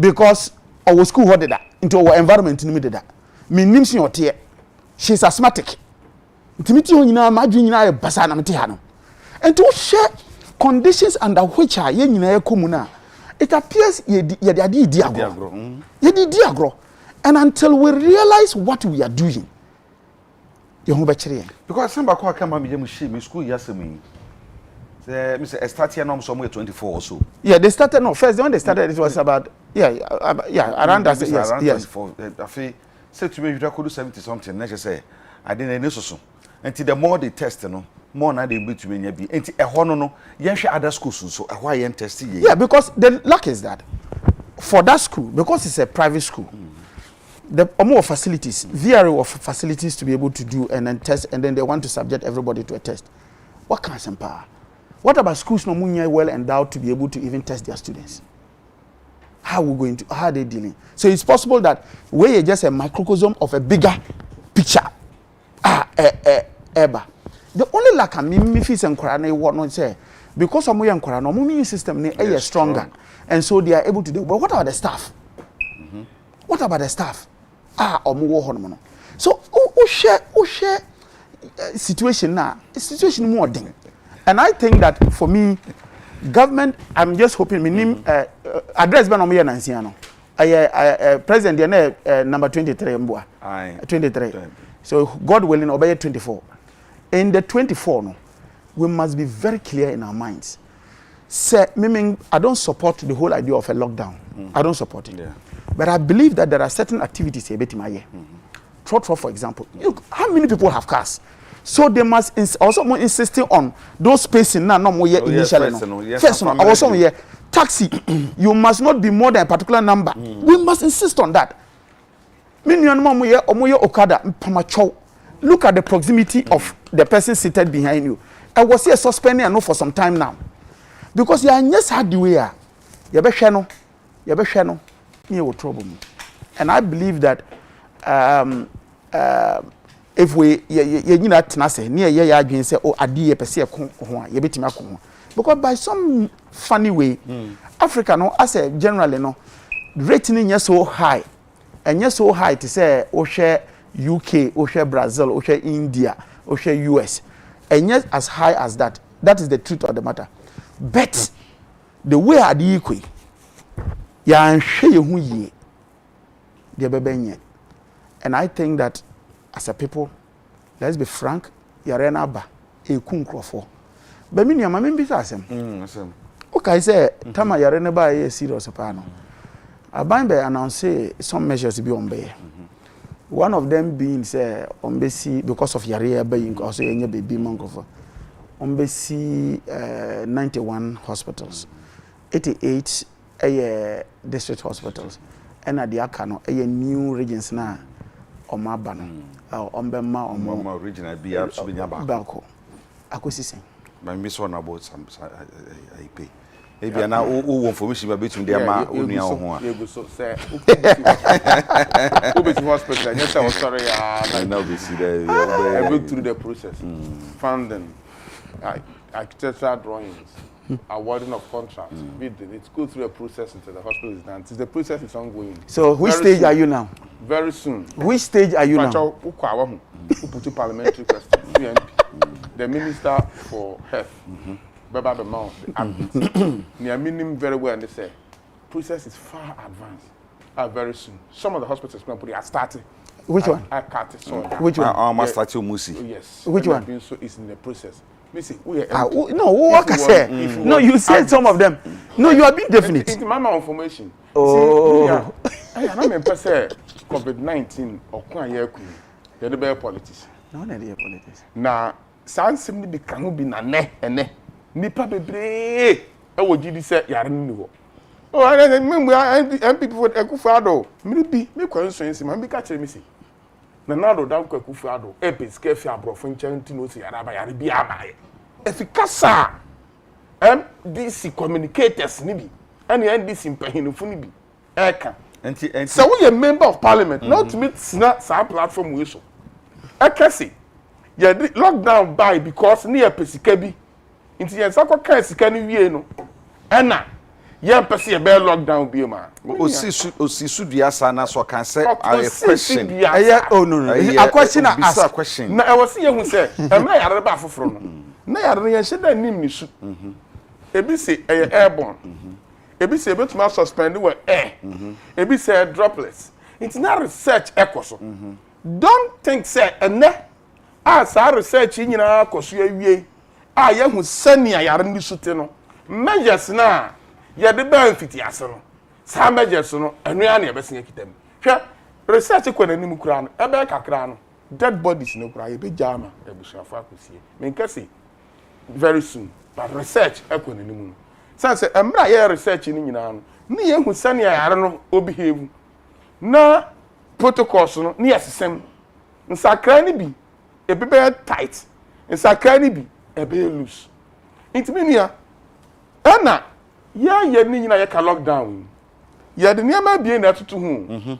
Because our school what did that into our environment in the that. Me nims your tear. She's asthmatic. Timothy, you know, my junior Basana Mitihano. And to share conditions under which are yen comuna, it appears ye diagro. Ye diagro. And until we realize what we are doing, you home because some back come by school yasemi. Mr. Started norm somewhere 24 or so. Yeah, they started no first. When they started, it was about around that. Yes, around yes. 24. I feel said to me you could do 70 something. Next say I didn't know so. Until the more they test, no more now they to me be. Until a hono no, you share other schools so why you test it? Yeah, because the luck is that for that school, because it's a private school, the more facilities, VRO of facilities to be able to do and then test, and then they want to subject everybody to a test. What kind of power? What about schools no munya well endowed to be able to even test their students? How are they dealing? So it's possible that we're just a microcosm of a bigger picture. The only lack of me fees and Korana what not say because of my Korana, immune system is stronger, and so they are able to do. But what about the staff? What about the staff? Or more hormone. So share situation now. Situation more thing. And I think that for me, government, I'm just hoping minim address ban on me Nansiano. President number 23 mbua. 23. So God willing obey 24. In the 24 no, we must be very clear in our minds. Say meaning I don't support the whole idea of a lockdown. I don't support it. Yeah. But I believe that there are certain activities here for example. Look, how many people have cars? So they must also more insisting on those spacing now no more initially. First, also here taxi, you must not be more than a particular number. We must insist on that. Look at the proximity of the person seated behind you. I was here suspending and no for some time now. Because you are just hard the way. You be shano, you will trouble me. And I believe that if we you know tenase near ye adwin say oh ade pese ko ho a ye betima ko ho because by some funny way Africa no as a generally no rating is so high and yes so high to say o share UK o share Brazil o share India o share US and yes as high as that is the truth of the matter but the way ade equi ya nhwe ye hu ye de bebenye and I think that as a people, let's be frank, Yarena ba a kunkrofo. But me and my members are some. Okay, say, Tama Yarena ba a serious pano. I bind by announce some measures to be on bay. One of them being say on BC because of Yarea being also a baby monk on BC 91 hospitals, 88 district hospitals, and at the Akano a new regions now. Omabano ombema omo original be absolutely banko akosisi my miss one about some I pay maybe na o information about between them ma onua ho a you go so say who be hospital and yes I was sorry I now be see there I went through the process funding architectural drawings awarding of contracts. It's go through a process until the hospital is done. The process is ongoing. So which stage are you now? Very soon. Which stage are you now? Put parliamentary question. The Minister for Health, Baba Bemau, the meaning very well, and they say process is far advanced. Very soon. Some of the hospitals are starting. Which one? I can't say. Which one? I must start your Musi. Yes. Which one? So it's in the process. No, what can I say? No, you said some of them. No, you are being definite. It's my information. Oh. I am a person COVID-19 or you're the better politics. No, not the politics. Now, sounds simply become be na ne ene. Nipa bebre. I would you say yarn. Oh, I remember people for Ekufado. Maybe me conscience, man, be catching me see. Nanado down Ekufado, Epis, Kefi, Abrofin, Chantino, Yaraba, Yaribia. Efficasa MDC communicators, Nibi, and the NDC in Pahino Funibi. Eka. And so we a member of parliament, not to meet some platform whistle. Eka say, you lockdown by because near Pesikebi. Into your soccer case, can you know? Anna. Yeah, person a bear lockdown be man. Osi dia sana so can say a question. Oh no. A question I ask a question. Na I was see who say, am I yare ba foforo no. Na yare yan sheda nim ni su. Ebi say airborne. Ebi say betuma suspend we air. Ebi say droplets. It's not research ekoso. Don't think say ene as our research nyina akoso awie. Ah ye hu sania yare ni su te no. Measures na ya de ban fiti ase no sa measures no anu ya na e besin akitam hwe research kwa nanim kura no e be kakra no dead bodies no kura e be jama e busuafo akosie me nkase very soon but research e kwa nanim no sense emra ya research ni nyina no ne ye hu sane ya yare no obehave na protocols no ne yesesem nsakra ni bi e be tight nsakra ni bi e be loose intimia ana ya ni nyina ye ka lockdown ya de niam bie na tutu hu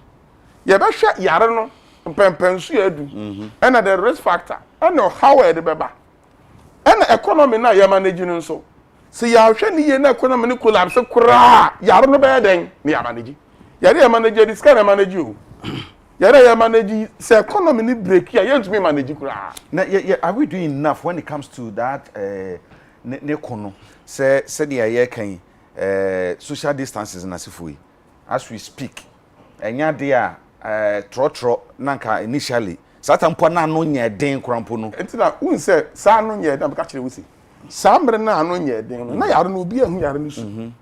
ya be hwe yare no mpempensu ya du ana the risk factor ana how e de beba ana economy na ya manage no so se ya hwe ni ye na economy ni collapse kura yare no be den ni ya manage ya manage this kind of manage you ya manage se economy ni break ya you to manage kura na are we doing enough when it comes to that ne kono se dia ye kan social distances na sifui as we speak enya de a trotro nanka initially satampo na no nya den krampo no entina un se sa no nya den ka kire wusi sambre na no nya den no na yare no obi ahu yare no su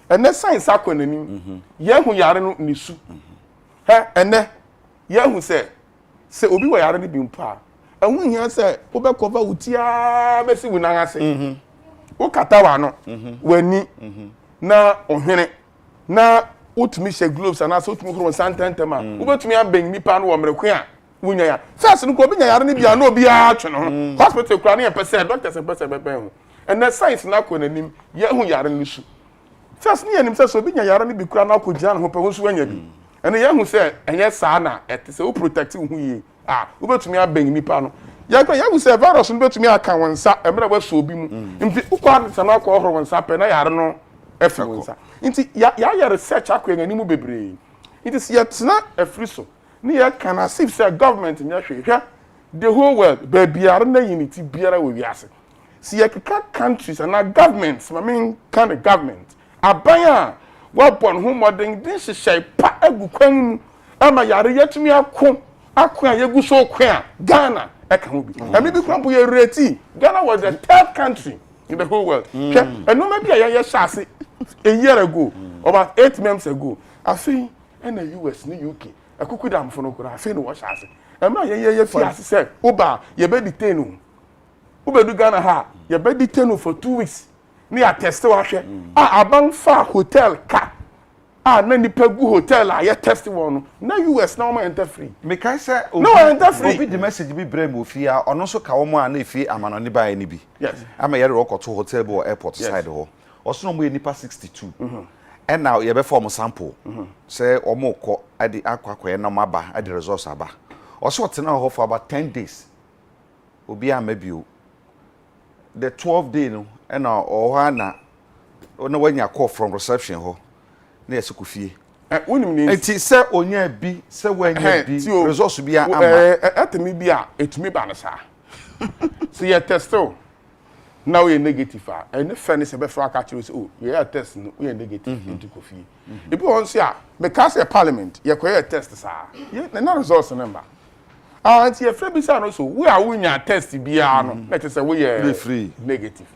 ene science akonani ye hu yare no ni su ene ye hu se obi wo yare no bi mpa ahu hia se wo be cover utia be si wunangase wo katawa no wani na ohwene na utumi she gloves ana so utumi horo santantama wo betumi abeng nipa no wo mrekwe a wunya ya first no ko obi nya yare ne bia na obi a twe no hospital kura ne pese doctors pese bebe hu and the science na ko nanim ye hu yare ne su first ne yanim se obi nya yare ne bi kura na ko gyan ho pe ho so anya bi and ye hu se enye saa na etese wo protect hu yi wo betumi abeng nipa no ya hu se virus no betumi aka wonsa emre wa so obi mu mfi ukwa se na ko horo wonsa pe na yare no efi wonsa nti ya research akwa ngani mu bebre it is yet na afriso ni ya can asif say government nya hwehwa the whole world be biara na unity biara we wiase si ya kaka countries and governments I mean kind of government abaya wapon hu modern this shey pa agukwan mu ama yare yatumi akwa yegu so kwa Ghana eka hu bi emi bi krampo ye reti Ghana was the third country in the whole world and no maybe ya shase a year ago about 8 months ago I feel in the US ni UK akukudam fo no kura afi no wo shase ema ye fi ase say oba ye be detain no ubedu Ghana ha ye be detain no for 2 weeks ni attest wa hwe aban fa hotel ka na nipa gu hotel a ye test won na US na o ma enter free me kai say no enter free obi the message bi brem ofia ono so ka wo mo na efi amanoni ba ni bi yes ama ye rekoto hotel bo airport side ho osono mo nipa 62 and now ye be form sample say omo ko ade akwakoye na maba ade results aba oso tena ho for about 10 days obi amabio the 12th day no and oha na na wanya call from reception ho na yesi kufie wonim ni enti se onya bi se wanya bi resource bi ama atemi bi a etumi ba no sa so ye testo now we negative and fairness be for catch you oh yeah test no we negative into kofie e bi won say a because a parliament ye ko test sa na results number anti e free bi say no so we are wunya test bia no na say we free negative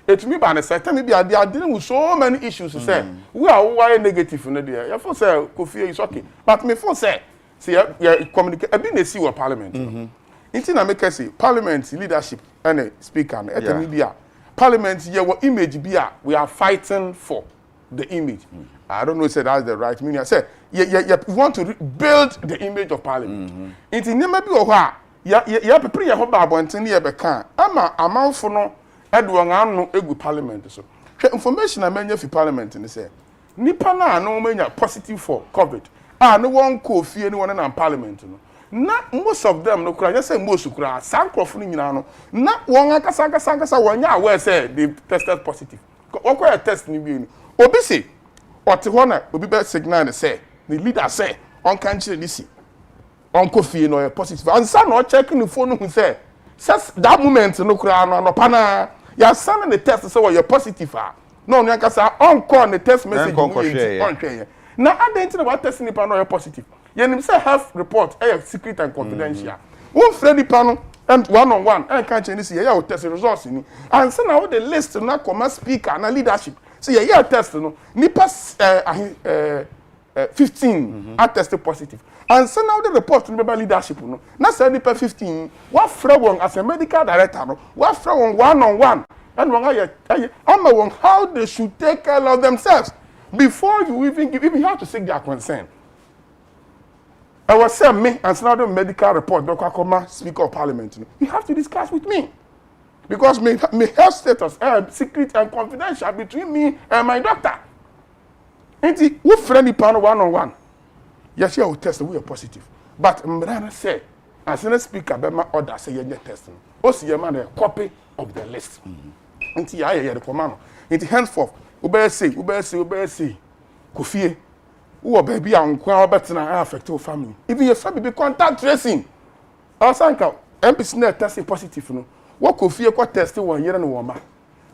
etumi ba na say tell bia they are dealing with so many issues say we are why negative no there you for say kofie is okay but me for say you communicate e bi na see we parliament Inti na make say parliament leadership and speaker and etemi bia parliament ye what image bia we are fighting for the image. I don't know say that's the right meaning. I say you want to build the image of parliament. Inti nyema bi wo ho a ya prepare ye ho ba abonten ye be kan ama amanfo no edwon anu egu parliament so. Information na manya fi parliament ni say nipa na anu manya positive for covid. No one ko fie ni won na parliament no. Na most of them no kura just say most kura sankrofo ni nyina no na won akasa wonya aware say they tested positive won test ni bi ni obi say ote ho na obi be signal ni say the leader say on kan chire disi on ko fie no positive and sa no check ni phone hu say that moment no kura no pana ya san the test say we positive no no akasa on call the test message on hwɛ na identity what test ni pa no positive yenim say health report secret and confidential one friendly panel and one-on-one and can't change this year test results ni and so now the list na come speaker na leadership so yeah test no nipa 15 are tested positive and so now the report no be leadership no na say nipa 15 what friend one as a medical director no what friend one-on-one and one on how they should take care of themselves before you even have to seek their consent. I was saying me and now the medical report Dr. Speaker of Parliament. You have to discuss with me. Because my health status secret and confidential between me and my doctor. And we friendly panel one-on-one. Yes, you will test we are positive. But Mbrana say, as a speaker, my order say you're testing. Also, you man a copy of the list. And the command. And henceforth, Ube say, Kofie. Who baby and kwa better affect your family. Even your family be contact tracing. Asanka MPC net testing positive no. What Kofie kwa testing 1 year and 1 month.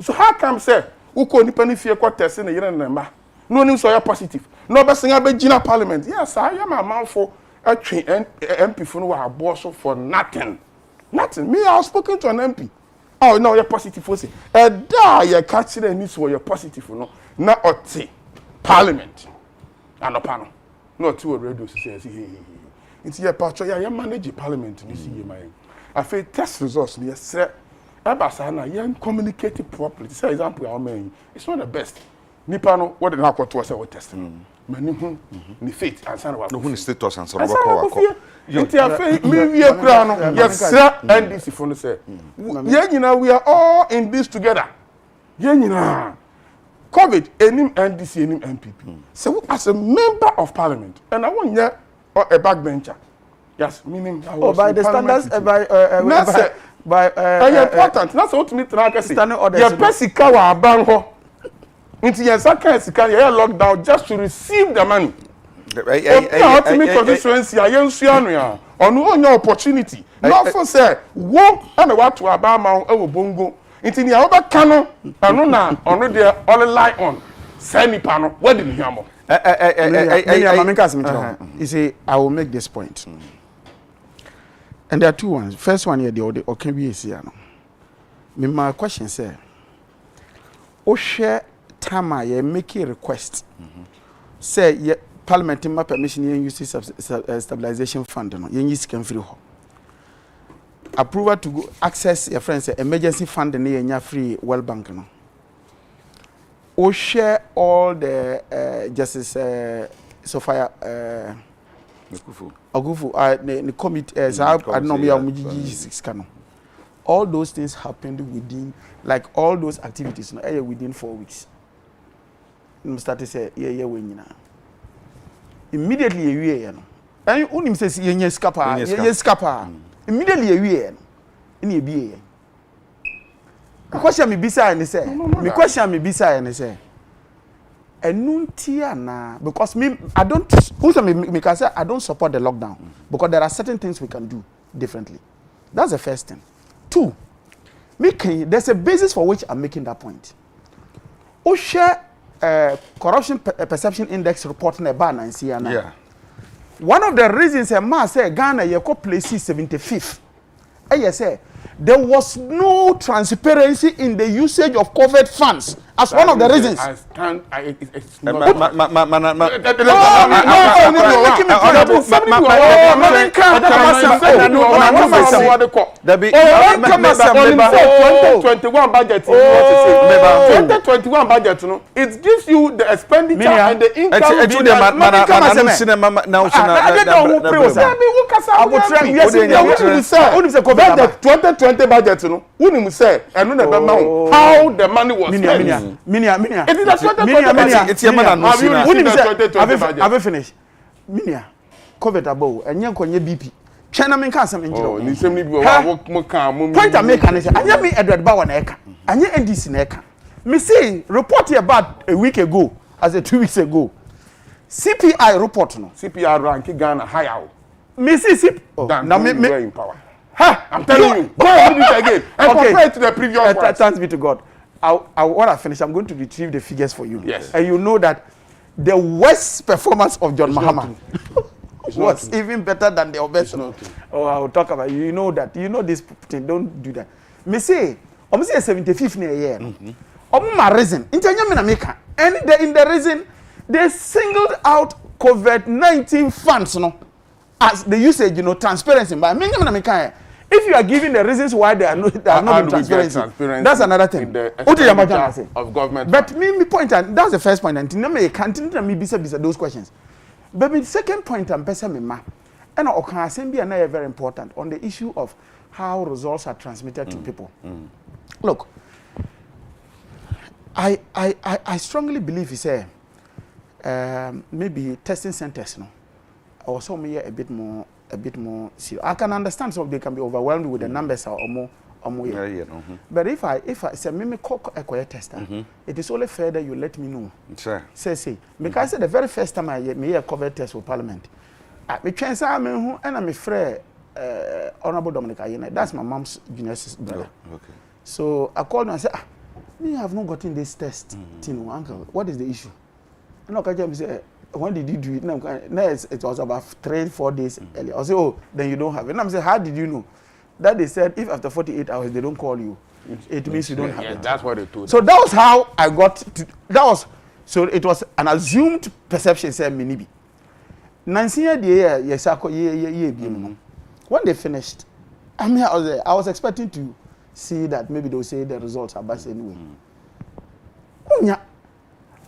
So how come say who ko nipa ni fie kwa testing 1 year and 1 month? No nim so you positive. No be singa be gina parliament. Yes, I am a man for a train MP for no wa boss for nothing. Nothing. Me I was spoken to an MP. Oh no, you're positive for say. Da you catch the news for you're positive no. Na oti parliament. Anopano no two radio say it's your patro ya manage parliament this year my I test results yes sir abasa na ya communicate properly say example our man it's not the best nipa no what the na kwto say we test mani hu ni faith and san wa no hu status and san wa it's afi me we kura no yes sir NDC for no say yeah nyina we are all in this together yeah nyina COVID, any NDC, any MPP. So as a member of parliament, and I want you a backbencher. Yes, meaning I was by the standards, by important. That's what me to say. Your pesika wa banho. Into your second sika, you lockdown just to receive the money. Ultimate constituency, I am sure on your opportunity. Not for say, walk and what to Abama or Bongo. Into the other canon, and na on there all lie on. Semi panel, what did you hear? You see, I will make this point. And there are two ones. First one here, the okay, we see. My question say, o share time I make a request. Say, Parliament in my permission, you use stabilization fund. You use can free. Approval to go access your friends emergency fund near your free well bank no. O share all the justice Sophia Ogufu the committee I know me am all those things happened within like all those activities no within 4 weeks. You start to say yeah we nyina. Immediately you no. And unim say ye scapa immediately you in a be. Question me bisa and say. Me question me bisa and say. Enuntia because I don't also me can say I don't support the lockdown because there are certain things we can do differently. That's the first thing. Two, there's a basis for which I'm making that point. Share corruption perception index report in a ban and see yeah. One of the reasons a man say Ghana you could place 75th. Say there was no transparency in the usage of COVID funds as one of the reasons. It's not. It gives you the expenditure and the income. The 2020 budget, how the money was spent. Minia. It is a 2020 it's your man. Have you finished? Minia, COVID abo, and you can BP. China men can't some enjoy. Point I make and say, I me Edward Bowen Eka, and you end this in Eka. Me say, report here about a week ago, as a 2 weeks ago. CPI report no. CPI rank Ghana higher. Me say, now me in power. Ha! I'm telling you, go and do it again. And compare it to the previous one. Thanks be to God. When I finish, I'm going to retrieve the figures for you. Yes. And you know that the worst performance of John Mahama was even better than the best. Oh, I will talk about it. You know that. You know this thing. Don't do that. Me say, I'm say 75th year. My reason. In the reason, they singled out COVID-19 funds, as the usage, transparency. But if you are giving the reasons why they are not transparency, that's another thing. Of government. But me point, and that's the first point. And me continue to me be those questions. But the second point, I'm person me and I can be another very important on the issue of how results are transmitted to people. Look, I strongly believe you say maybe testing centers, or some here a bit more serious. I can understand some of they can be overwhelmed with the numbers or more. But if I say me call a quiet tester, it is only fair that you let me know. Sure. Say because I said the very first time I made a COVID test for Parliament, me chance I'm and I'm a friend, Honorable Dominic Ayena. That's my mom's junior brother. Okay. So I called him and said, me have not gotten this test, Tino, uncle. What is the issue? And I say, when did you do it? No, it was about 3-4 days earlier. I say, oh, then you don't have it. And I'm saying, how did you know? That they said, if after 48 hours they don't call you, it means you don't have it. That's what they told. So that was how I got to, so it was an assumed perception, said Minibi. Nancy, when they finished, I mean, I was expecting to see that maybe they'll say the results are bad anyway.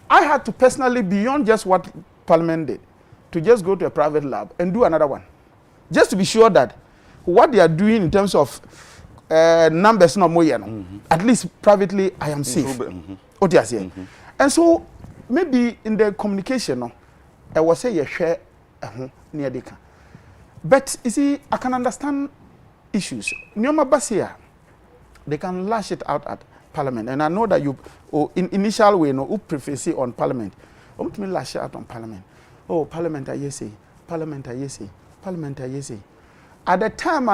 I had to personally, beyond just what Parliament did, to just go to a private lab and do another one. Just to be sure that what they are doing in terms of numbers, no more, at least privately, I am safe. What you are saying. And so, maybe in the communication, I was say you share near the car. But you see, I can understand issues. Nyoma Basia, they can lash it out at Parliament, and I know that you, in initial way, who preface on Parliament, me lash it out on Parliament. Oh, Parliament, I say, Parliament, I say, Parliament, I say. At the time,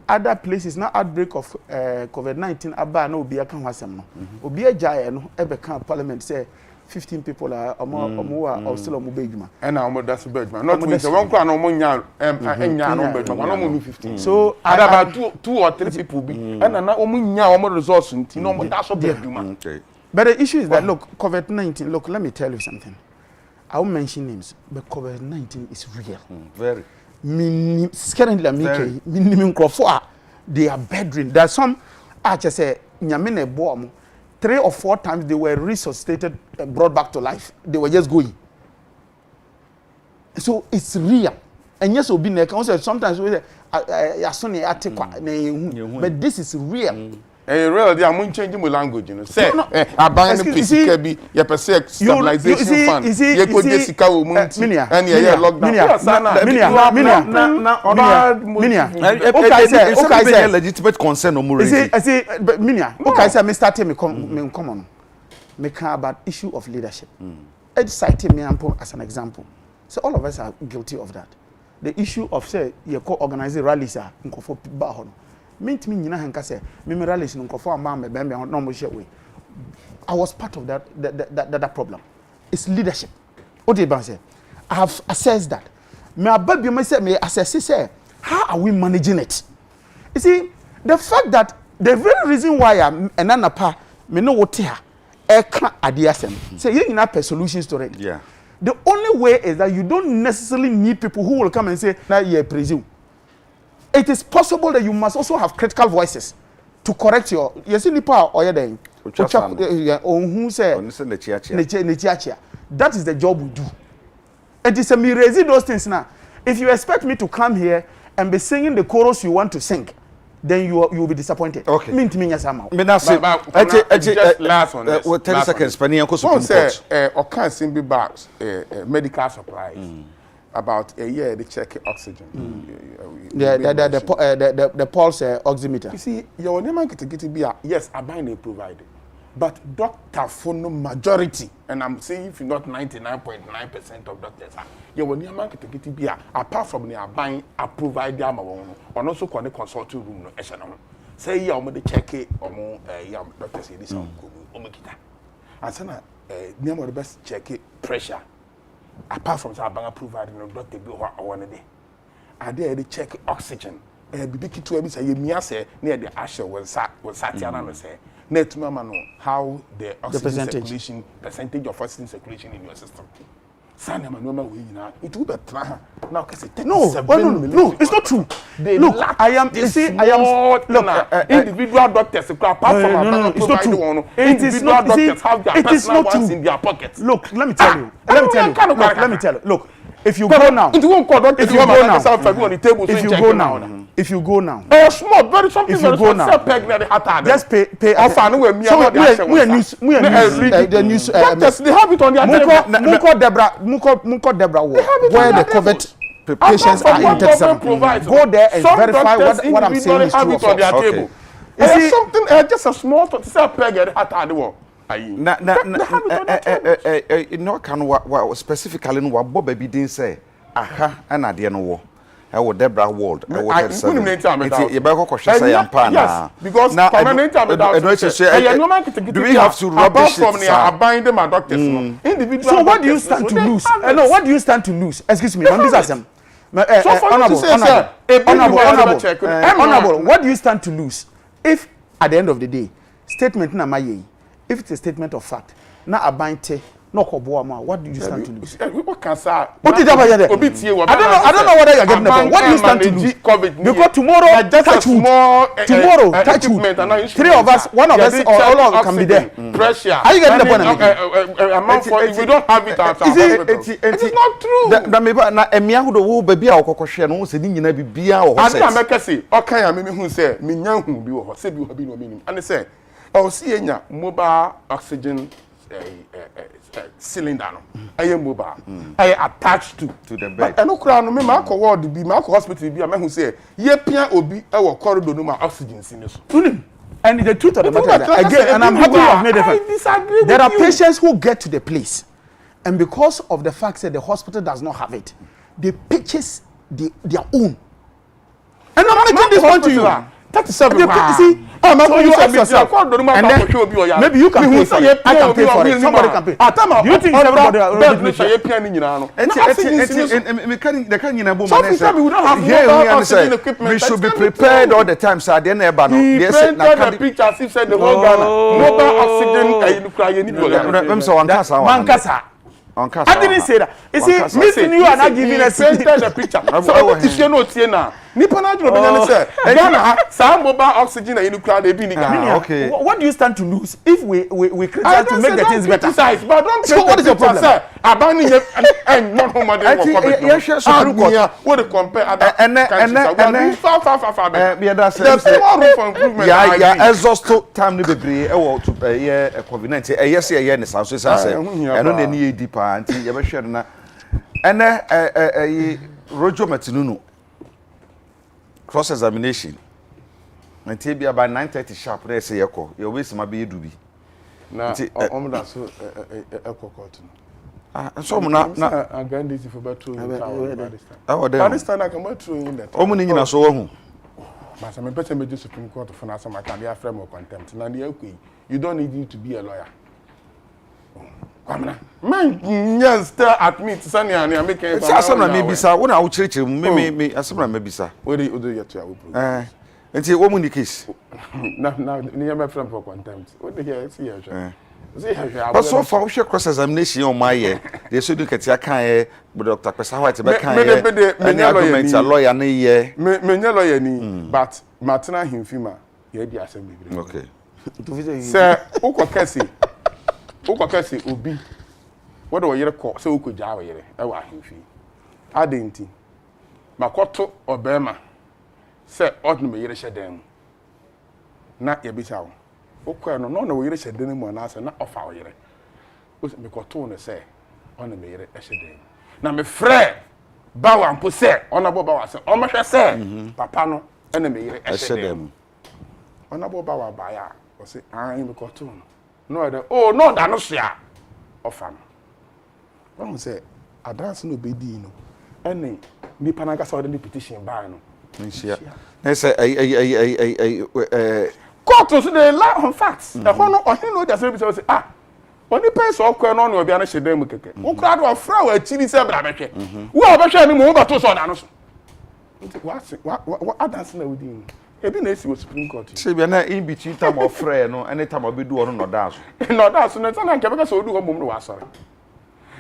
other places, now outbreak of COVID-19, Abba no be a can wasam no. Be a giant, ever can Parliament say 15 people are or still on Mubejuma. And now that's a bedman. Not with one crown or Monya and 15. So about 2 or 3 people be and now Omunya resource and that's a bedman. But the issue is that look, COVID-19, look, let me tell you something. I won't mention names, but COVID-19 is real. Very. Currently, minimum crop they are bedridden. There are some, I just say, Nyamine bomb. 3 or 4 times they were resuscitated, brought back to life. They were just going. So it's real. And yes, sometimes we say, but this is real. Real, they are changing the language, Say, I buy the PCB, you perceive stabilization fund. You could just go and okay, legitimate concern no more. I say, but Minia, okay, I say, Mr. Timmy, come on. Make about issue of leadership. cite me as an example. So all of us are guilty of that. The issue of say you co-organizing rallies are nkofo ba ho no. Mint me nyina hanka say me rallies nkofo amba me be no mo share way. I was part of that problem. It's leadership. What did I say? I have assessed that. Me ababi me say me assess say how are we managing it? You see, the fact that the very reason why I'm enanapa me no wote ha e kan adiasem. Say you need a solutions to it. Yeah. The only way is that you don't necessarily need people who will come and say, "Now you presume." It is possible that you must also have critical voices to correct your. You see, Nipa or you then. Who say? That is the job we do. It is a me raise those things now. If you expect me to come here and be singing the chorus you want to sing, then you will be disappointed. Okay. Mean to me somehow. Just last on this. 10 seconds. Penny Uncle One say, or can't sing be bags, medical supplies. About a year they check oxygen. The pulse oximeter. You see, your name get be yes, I buy a provider. But doctor for no majority, and I'm saying if not 99.9% of doctors, you will never get be apart from the buying a provider or also consulting room. Say you are check it or more young doctors say this omekita. And so name of the best check it pressure. Apart from Sabanga providing no doctor be one day. Are there the check oxygen? Bibiki to say you say near the asher was sat say. Net mama know how the oxygen circulation percentage of oxygen circulation in your system. Sana manoma we na it will be now can say no, it's not true. Look, I am individual doctors apart from it's not true. Individual doctors have their personal ones in their pockets. Look, let me tell you. Look, if you go now, if you go now, small, very something very small. Just pay. The news. Doctors, they have it on their Munko Debra where the COVID patients are in. Go there and verify what I'm saying is true. Okay. It's something just a small to say peg at the wall. No can specifically no what Bob baby didn't say. Aha, and I didn't know. I would Debra World. I would say, yes, because do we have to rubbish from the binding my doctors? Individual. So what do you stand to lose? No, what do you stand to lose? Excuse me, on this assembly. Honorable, what do you stand to lose if at the end of the day statement na maye, if it's a statement of fact, na abante no koboama, what do you stand to lose? What can say? What did I don't know whether you're getting the point. What do you stand to lose? Because tomorrow touch wood. Three of us, one of us or all of us can be there. Pressure. Are you getting the point? If we don't have it at it is not true. Na me ba na emia hu do wo ba bia wo kokohwe no se ni nyina bibia wo ho set. Ana make say okan ya me hu say me nya hu bi wo ho se bi wo bi no menim. And say o see enya mobile oxygen cylinder no aye mobile aye attached to the bed. And no kra no me ma ko ward bi ma ko hospital bi ma hu say ye pia obi e wo corridor no ma oxygen sin so. And the truth of the matter is, again, and I'm happy you have made it. There are patients who get to the place, and because of the fact that the hospital does not have it, they purchase their own. And I'm making this point to you. 37. See, so you ask yourself, and then maybe you can pay for it. I can pay for it. Somebody can pay. Do you think everybody will we should be prepared all the time, so at the end of the pictures, he said the whole Ghana mobile oxygen. I didn't say that. You see, missing you are not giving us the picture. So if you know now, Nippon say Ghana some mobile oxygen and you crowd they be okay. What do you stand to lose if we criticize to make the things better? But don't so what is your problem? Abandoning and not home what they compare other countries. Yeah, exhaust time no bebre e wo to COVID-19 yes yes so say and no dey deep anti ye be hwe na ene Rojo Matinunu cross examination until be about 9:30 sharp na say yeko you always ma be edubi na omda so ekokot so na again this for about 2 years. This time I come back to in that. Omo ni nyina so wahu. But some person be just Supreme Court for some I can be a frame of contempt. Na dey okay. You don't need to be a lawyer. Kwamna. Man, yes, still admit Sunny and I make it. Asem na me bisa, wo na wo chirechire mu me asem na me bisa. What do you yet to Enti wo mu ni case. Na ni my friend for contempt. What the hell see here? But so far, we should cross examination on my year. They should look at your kind, but Dr. Pesa White, but arguments a lawyer, me lawyer, but Martina Hinfima, ye be assembly. Okay. Sir, Oko Kessi, Ubi. What do you call so could Java? I want Hinfi. I didn't. Makoto or Burma. Sir, ordinary year shedem. Not your bishow. Okay, no we reach a dinner and answer not off our year. Was me cotton say on the mayor a shade. Now, my friend, bow and put say on a bow, on my say, Papano, and the mayor a shade. On a bow buyer, or say, I am a cotton. No, oh, no, that no share of fun. One say, I dance no be dino. Any Nipanaga saw the petition by no. I say, court to the law on facts. The honor or he know that service say when the person of kwan on obi an shede mu keke wo kra do afra wa chiri se bra behwe wo obehwe ni mo ba to so da no so what dance na within e bi na esi wo Supreme Court se bia na in between time of frɛ no any time obedu ono no da so no da so na na nke be ka so odu ho mom no wa sore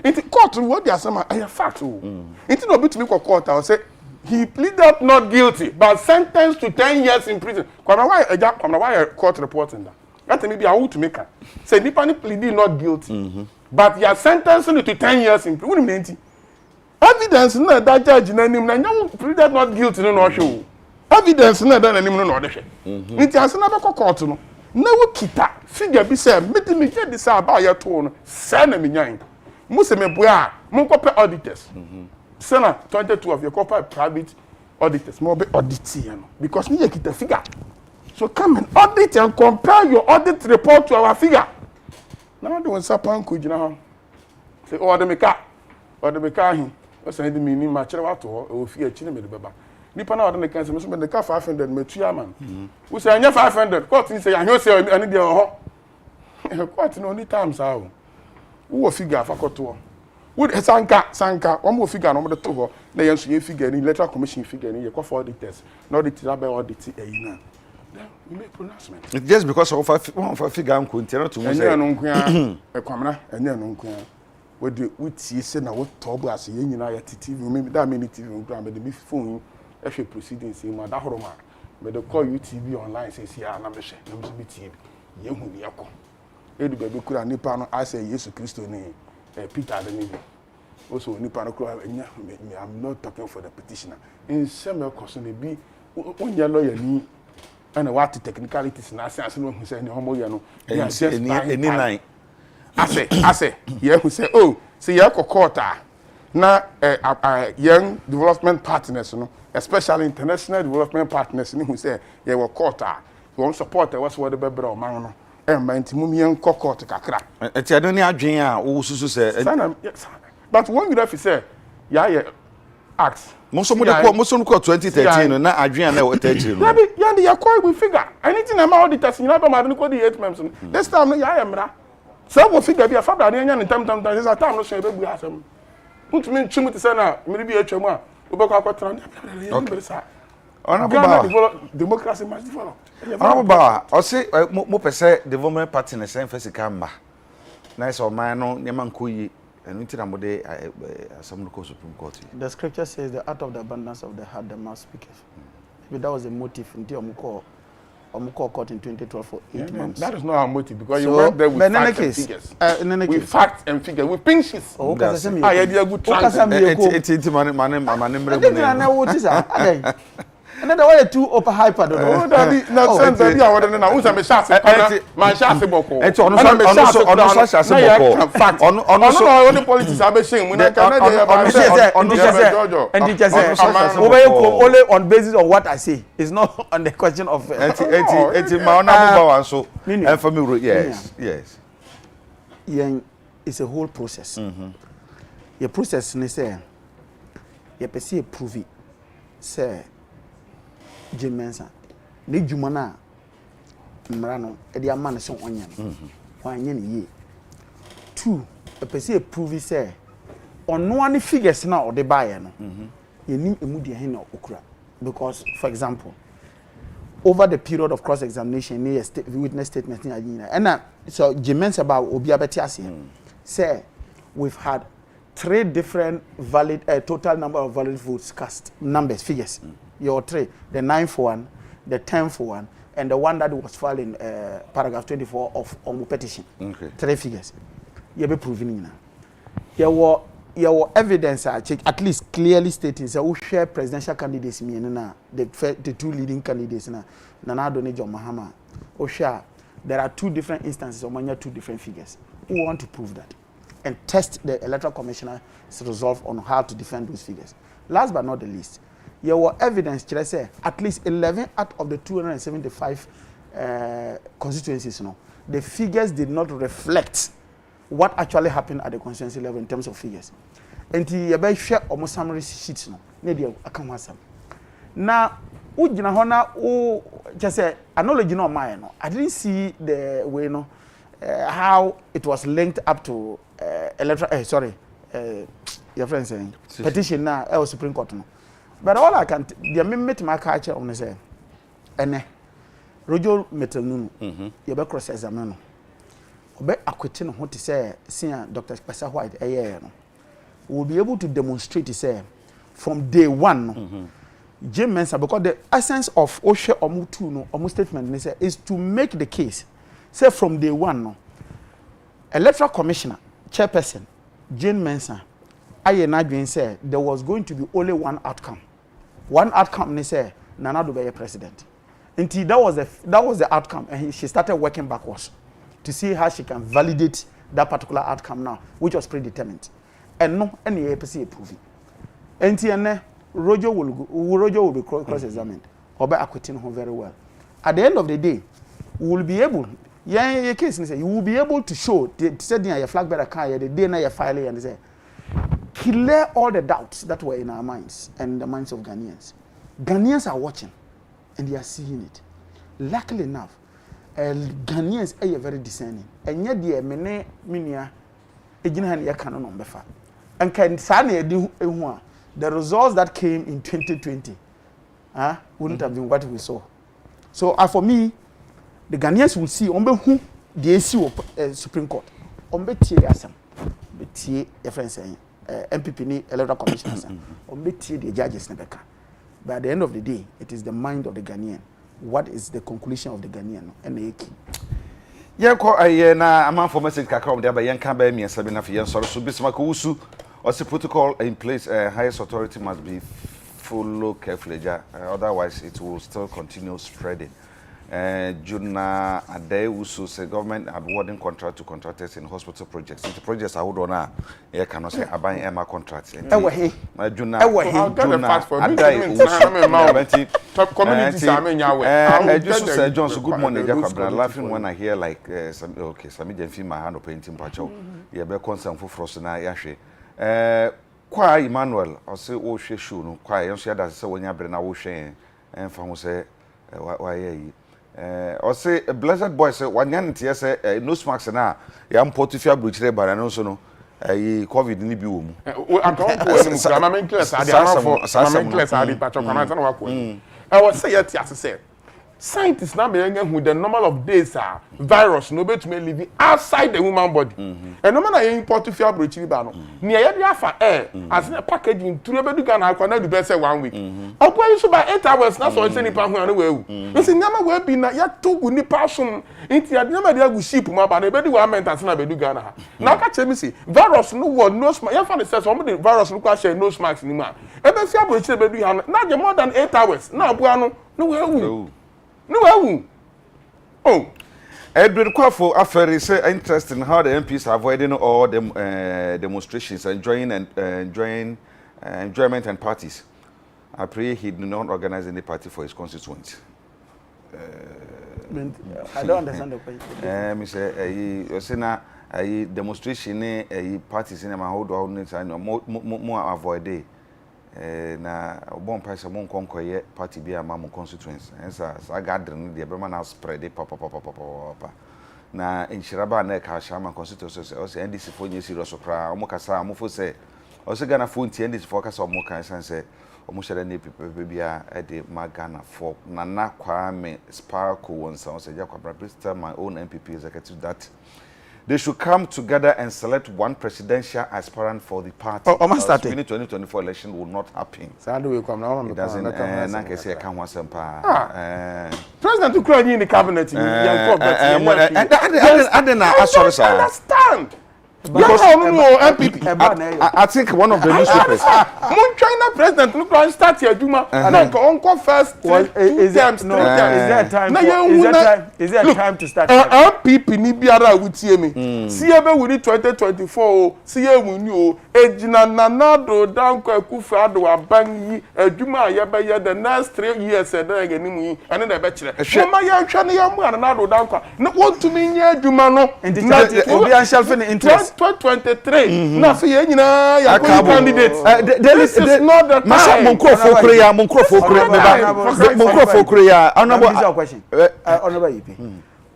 inti court wo dia sama e fact o inti no bitumi ko court I say he pleaded not guilty, but sentenced to 10 years in prison. Why court reporting that? That may be a to make her. Say, Nipani pleaded not guilty, but you are sentencing to 10 years in prison. Evidence no that judge na nim na nyam pleaded not guilty no show. Evidence no that na nim no dey. Nti ase na be court no. Na wo kita figure bi say me get this about your to no. Say na me nyan. Mo se me boa, mo ko pe auditors. Sena 22 of your corporate private auditors more be auditing because you get the figure. So come and audit and compare your audit report to our figure. Now do one sapan could you say order me car him. What's the meaning match out to or fear chin me the baba. Nipa na order the cancer me the car 500 me chairman. We say anya 500 court say I say I need the court no only times how. Who figure for court would sanka one more figure no to ho na yen so ye figure ni electoral commission figure ni ye call for auditors no audit that by audit na we make pronouncement it's just because of figure am continue to say enya no nkoa ekwamna enya no nkoa we tie se na we tobo ase ye nyina ya TV me that many TV nkoa me the phone e hwe proceedings ma da horoma me the call you TV online say see na me hwe na me TV ye hu ni yakọ edu be kura nipa no ase Yesu Kristo ni Peter Adekye. Also, I'm not talking for the petitioner. In some question, be when your lawyer need and what technicalities and I say, who say, no, no, any night. I say, yeah, who say, oh, see, you're quarter. Now, young development partners, especially international development partners, who say, you were quarter. You want support, what's what the baby or man. Mummy court kakra. Eti adoni adwen a wo susu se. But one you have to say, yeah, act. Most of the 2013 na adwen na 13 no. Yeah, the acquire we figure. Anything am auditors you never mad ko the 8 months. This time no yeah mra. So we figure be after that nya time this time no so e be bu asem. Ntumi ntumi te say na me be atwa mu a we be kwa kwatra. Democracy must develop. Ba o say mo pese development party na sen fesika mma. Na so man no nyama nkoyi enu ti na mo de asam no Supreme Court. The scripture says the out of the abundance of the heart the mouth speaketh. Maybe that was the motive until omko court in 2012 for 8 months. That is not our motive because you went there with facts and figures. With facts and figures, with pinches. Oh, because I had a good transit. It's man. And then the two upper hyper don't know. Oh, that no sense that I want to know. Who's a chance? My chance boko. It's on chance boko. Fact. On the politics are be saying when I can and teacher say only on basis of what I say. It's not on the question of it's my honorable one so and for me yes. Yeah, it's a whole process. Your process ni say you pese prove it say Jim Mensah ne dwuma na mmara no e de ama ne so onye no wanye ne ye 2 e pese prove say ono ani figures na o de bae no yenim emu de hen na okura because for example over the period of cross examination near witness statement in Agina and so Jim Mensah about obi abeti ase say we've had 3 different valid total number of valid votes cast numbers figures your 3 the 9th one the 10th one and the one that was filed in paragraph 24 of Omu petition 3 figures you be proving now your evidence at least clearly stating say who share presidential candidates me na the 2 leading candidates na Nana Adonai John Mahama who share there are 2 different instances or 2 different figures who want to prove that and test the electoral commissioner's resolve on how to defend those figures. Last but not the least, your evidence say at least 11 out of the 275 constituencies the figures did not reflect what actually happened at the constituency level in terms of figures. And you be share almost summary sheets ne dey aka sam. Na ugina ho na o just say acknowledge no mine no. I didn't see the way how it was linked up to electoral your friend saying petition now Supreme Court no. But all I can the meet my culture on say ene Rojo Metelunu you be cross examine no. Obe akwete no ho te say Dr. Spesa White no. Will be able to demonstrate say from day one no. Jim Mensah because the essence of Oshe Omutu no Omu statement is to make the case say from day one no electoral commissioner chairperson Jim Mensah aye na dwen say there was going to be only one outcome ne say Nana Addo be president until that was the outcome and she started working backwards to see how she can validate that particular outcome now which was predetermined and no any APC approving until Rojo will be cross examined oba acquitting her very well at the end of the day we will be able your case say you will be able to show said your flag bearer car the day na your file and say clear all the doubts that were in our minds and the minds of Ghanaians. Ghanaians are watching and they are seeing it. Luckily enough, Ghanaians are very discerning. And yet the mene minia ejina ya canon on befa. And can sane the results that came in 2020 wouldn't have been what we saw. So for me, the Ghanaians will see who the AC Supreme Court. Tie asem. Tie your friend saying MPP ni electoral commissioners. Tie the judges nebeka. But at the end of the day, it is the mind of the Ghanaian. What is the conclusion of the Ghanaian and the key? Yeah, ko aye na amount for message kakra om dey ba yen kan ba mi asabi na fi yen soro so bisma ko usu or the protocol in place highest authority must be follow carefully otherwise it will still continue spreading. Juna Ade Usu say government awarding contract to contractors in hospital projects. The projects are hold on you cannot say buying Emma contracts. Juna top communities are mean yawe. Just say John so good morning Jacob laughing when I hear like some okay some feel my hand painting pacho. You be concern for frost na yahwe. Kwa Emmanuel I say o hwe show no kwa yen so that say wonya bre na wo hwe emfa ho say why or say a blessed boy say one yan tie say no smacks na ya mportifia bruchire bara no so no covid ni bi wo mu akon main class ade main class ade pacho kana na wa ko I was say yet as say scientists now be who the normal of days are virus no bet me living outside the human body and no man na import to fear bruchiri ba no ne ya dey afa as na packaging turu be du Ghana akwa na du be say 1 week opo you so by 8 hours na so say nipa hu anu we wu nsi nyama we bi na ya togu nipa som nti ya nyama dey agu ship ma ba na be di 1 month na be du Ghana ha na ka che me say virus no wo no smack ya fa the say some the virus no kwa share no smacks ni ma e be fear bruchiri be du ha na je more than 8 hours na abu anu no we wu no. Oh, Edwin Kwafo Aferi say interesting how the MPs are avoiding all the demonstrations, enjoyment and parties. I pray he do not organize any party for his constituents. I don't understand the question. Me say you say na a demonstration a parties in my hold on more avoid day. Na bon price among conquer party be a mamma constituents. And so I gathering the Berman house spread it papa. Na in Shiraba neck Hashama constituency also NDC for years serious okra omokasa amofo say also Ghana phone NDC focus on more kind say omushere ne bibia e de magana for Nana Kwame Sparkle one sound say Jacob Bristol my own MPP executive that they should come together and select one presidential aspirant for the party. Almost started. 2024 election will not happen. So how do we come now? It doesn't. Say I can't want some President Ukraine in the cabinet. I understand. Because I think one of the newspapers. China president look like start here Juma. Like uncle first. Is there time to start? MPP ni biara with me. See ebe we 2024. See we new. Ejina nanado down kwa Akufo-Addo abanyi. Juma ye the next 3 years then again mu. And then be kire. Mama ye hwa ne ye mu nanado down kwa. Na want to me nye Juma no. Obi an shelf in interest. 2023 na so ye nyina ya candidates this is not the time monkrofo korea honorable question honorable EP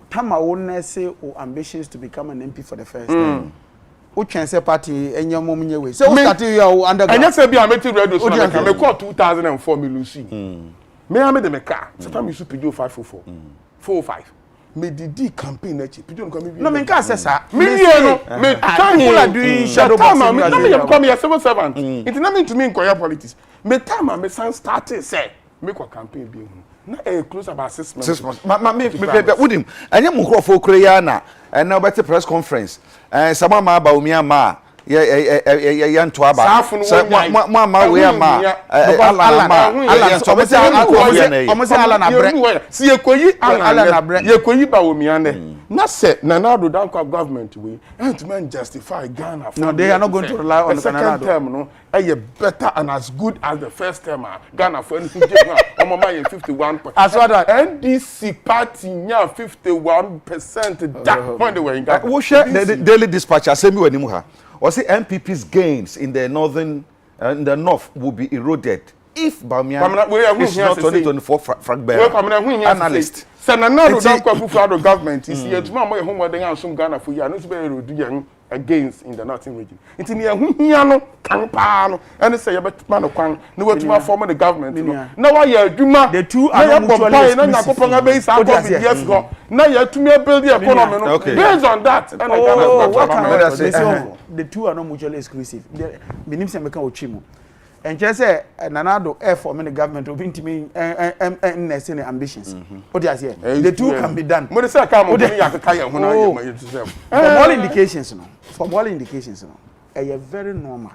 tama won say o ambitions to become an MP for the first time o chance party enyamom nyewe so we start you under anya say bi ameti radio so na me call 2004 me lucy me am de me car sometimes you should pay 544 45 me didi campaign na chi pigeon come no me nka assessa me no me people are doing shadow boxing no me come here civil servant it na mean to me in politics me time me san start say me kwa campaign bi hu na close about 6 months me wodim anya monkrofo korea na na obete press conference sama ma ba omi ama ya nto aba ma we ama ala so be say ala na bre si ekoyi ala na bre yekoyi ba omi ane na se Nanado down kwa government we and man justify Ghana no they are not going to rely on the second term no better and as good as the first term Ghana for any omama 51 as what NDC party nya 51% that when they were in Ghana wo share the Daily Dispatch asemi wani mu ha or say MPP's gains in the north will be eroded if Bamian is not 2024 fragment analyst. Nanado down kwa Akufo-Addo government is here to mo ehun modern and some Ghana for you no be erode yan against in the northern region. It ni ehun hia no kan pa no and say yebetuma no kwan na watuma form the government no. Na wa ya adwuma the two are mutually exclusive. Na Yakopon abe isa go be years go. Na ya tumi build the economy no. Based on that and the two are not mutually exclusive. Minim se meka ochimu. And just say Nanado for the government will be to me and ambitions. What do you say? The two can be done. What is that? Come on, from all indications, a very normal.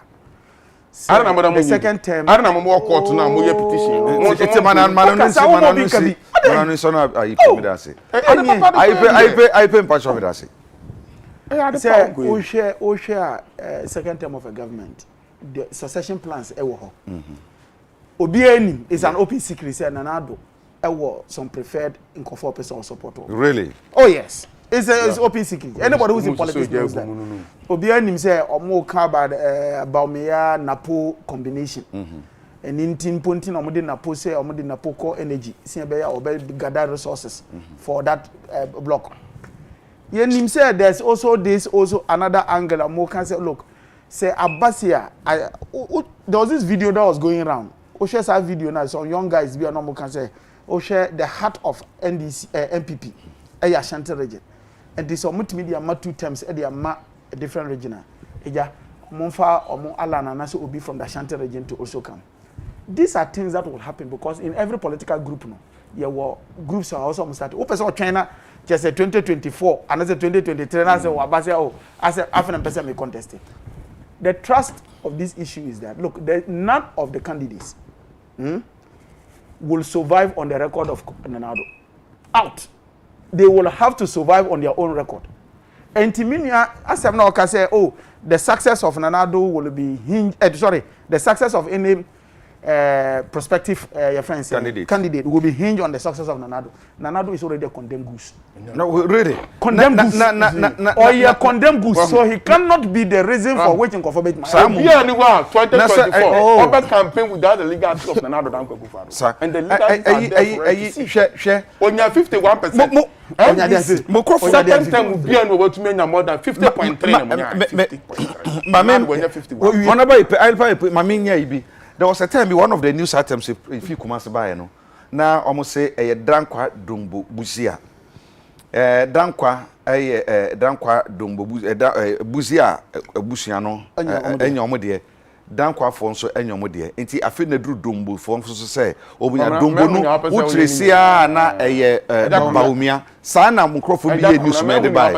I don't know the second term. I don't know more court now. More petition. It's a man. I pay much of it. I say, we share second term of a government. The succession plans ewo Obianim is an open secret say Nanado ewo some preferred in control person or support. Really? Oh yes. It's open secret. Anybody who's in politics knows that. Obianim say omo ka about Napo combination. And in Pontin omode Napo say omode Napo core energy say be gather resources for that block. Yenim say there's also another angle omo can say look say Abbasia, there was this video that was going around. Share that video now. Some young guys be a normal can say, share the heart of NDC MPP, Ashanti region, and this multimedia ma 2 times a different region. Eja Monfa or Mon Alan and also will be from the Ashanti region to also come. These are things that will happen because in every political group, groups are also started. Open China just say 2024, another 2023, and I say Abbasia, I say African person may contest it. The trust of this issue is that, look, none of the candidates will survive on the record of Nanado. Out. They will have to survive on their own record. And Timinia, as I'm now can say, the success of Nanado will be the success of any prospective your friends candidate will be hinged on the success of Nanado. Nanado is already a condemned goose. No, really. Condemned goose. Or you condemned goose. So he cannot be the reason for waiting for my. Yeah, anyone 2024. Open campaign without the legal of Nanado Danko Gufaro. And the legal share. When you are 51%. Second time will be able to make more than 50.3. Mammy, there was a time one of the news items if you come as by no. Now almost say a drankwa dumbo buzia. Drankwa drankwa dumbo buzia busiano enyomode. Drankwa fon so enyomode. Enti afi na dru dumbo fon so say obunya dumbo no utresia na baumia. Sa na microphone bi news me de by.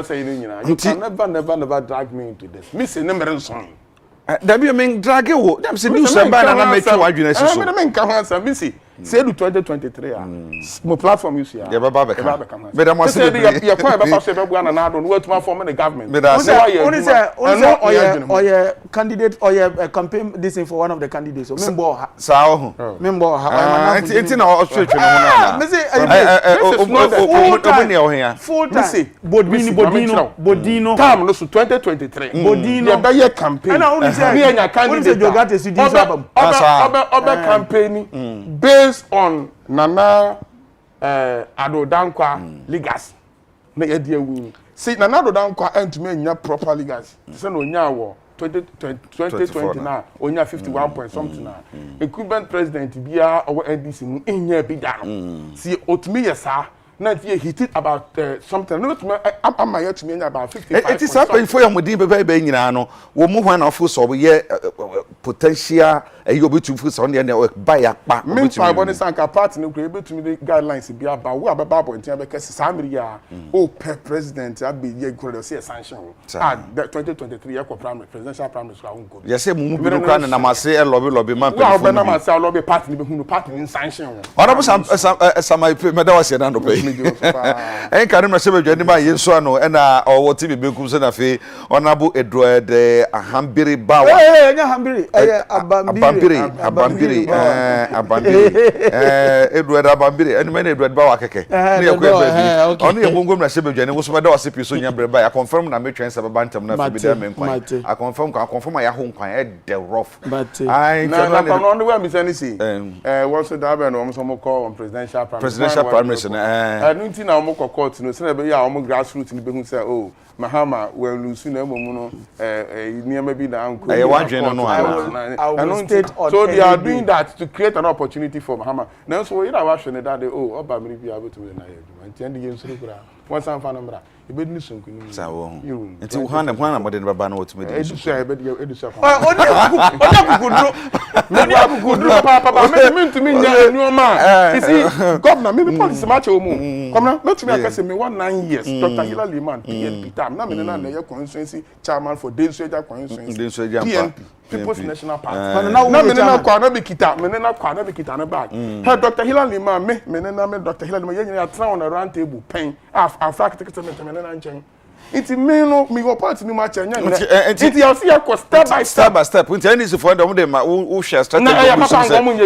You can never drag me into this. Me say number son. Dabi I mean drag you. Dem say news say na make you adwene so. Me me nka ho answer me say say do 2023 mo platform you see. Ya baba be come. Be dem was say you kwa be pass be bua na na do no wetuma form the government. Only say or candidate or campaign this for one of the candidates. So member ha. Sa ho. Member ha. Enti na o stretch no na. Me say full time. Bodino. Time no so 2023. Bodino. You be campaign. Na only say me anya candidate. Obe campaign based on Nana Adodankwa legacy. Na ye dey win. See Nana Adodankwa entumi anya proper legacy. Say no nya wo 2020 now onya 51 point something now. Incumbent president bia or NDC mu enya bi da no. See otumi yesa na tie hit it about something. No to am I to me about 55. It is happen for your modin be nyina no. Wo mu hwan afo so ye potential you be to focus on the buy akpa. Me try body sanka party no go be to me guidelines bi aba wo ababa point ya be kese samiri ya o president abi ye go say sanction. 2023 ye primary presidential primary so won go. Yes say mu bi no kwa na mase lobby man pe. Wo na mase lobby party ni be hunu party ni sanction. Honorable some me da was na no pay. En kan na sebe dwani ma yenso ano na o TV be kum se na fe honorable Edward Ahambiri Bawa. Nya Ahambiri Abambiri Edward Abambiri and many Edward Bawa keke. Ne yakwe onu ye bongom na sebe dwani wo so da was piso nya bre ba I confirm na me twen se bantam na fi da men kwan. I confirm ya ho kwan e the rough. I na no we me say see once da be no so mo call on presidential primaries nti na omo court no se na be ya omo grassroots ni be hu say oh Mahama we lose na momu no niam bi na anko so they are doing that to create an opportunity for Mahama now so you wa hwe ne that oh oba miri bi abo to na ye nti ende ye nsuru kura one san fa number e be ni sunku ni sa wo nti hwan na mo de baba na wotumi de edu so e be de edu so fa kukudro papa me ntumi nya enuoma you see governor me policy match o mu come na let me akase me 9 years Dr. Hilal Liman PNP time na me na ye constituency chairman for Densueja constituency PNP People's National Party na me na kwa na be kita na bag hey Dr. Hilal Liman me na Dr. Hilal Liman ye nya tra on a round table pen after me na nchen iti me no me go party ni ma chanya iti you see a step by step nti any for dem dey ma wo share strategy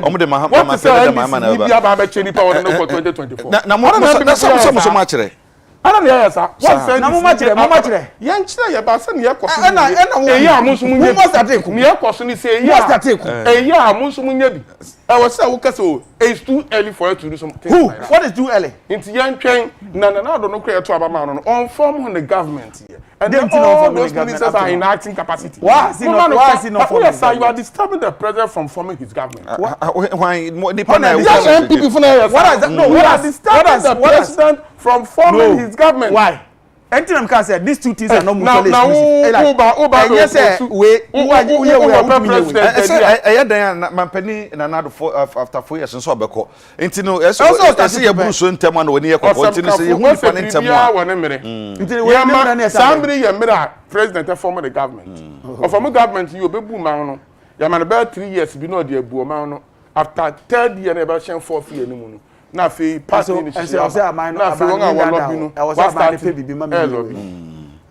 omo dey ma na bi aba ba cheni pa won no for 2024 na mo so ma kire ana na ya sa na mo ma kire yan kire ya ba se ne ya koso eyi amusu munye mo start ku ne ya koso ni se eyi amusu munye bi I was saying, okay, it's too early for you to do something. Who? Like what is too early? It's young train. No, don't know create to Abama on form on the government here. And then all those ministers are in acting capacity. Why is it not forming? Yes, sir, you are disturbing the president from forming his government. Why? What is that? No, what are disturbing the president from forming his government? Why? Anything can say these two things are not mutually exclusive. Now, yes, we Mampeni after 4 years so abeko. Enti no also say Bruce so ntem na woni ye kokko enti say hu nipa ne ntem a. Somebody ye mira president form the government. Of form government you obebu man no. Ya man about 3 years bi no de abu man no. After 3rd year na be shen 4th year ni mu no. Na fe party ni say am I no lobby no. I was about to pay bibi ma me.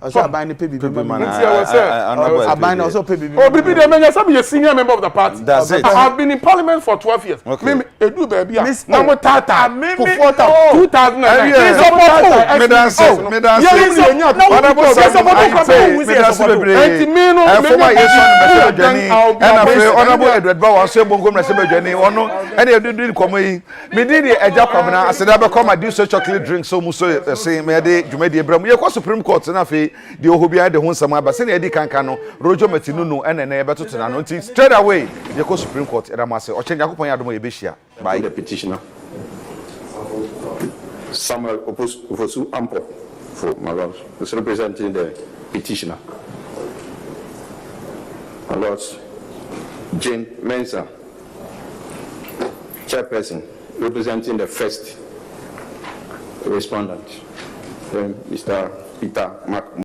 Also aban ne pay bibi man. Aban also pay bibi. Oh, bibi dey menya some senior member of the party. That's it. I have been in parliament for 12 years. Okay. Me edu baby. Na mo tata. For 2009. Supreme Court na fe the ohobia de ho nsama ba se na edi kanka no rojo matinunu ene na ebetoto na no nti straight away ye ko Supreme Court era mase o chenja kopon ya do mo ye behia by the petitioner Samuel Oposu Ampo for my lord is representing the petitioner. My lord Jane Mensah, chairperson, representing the first respondent, Mr. Peter Mac.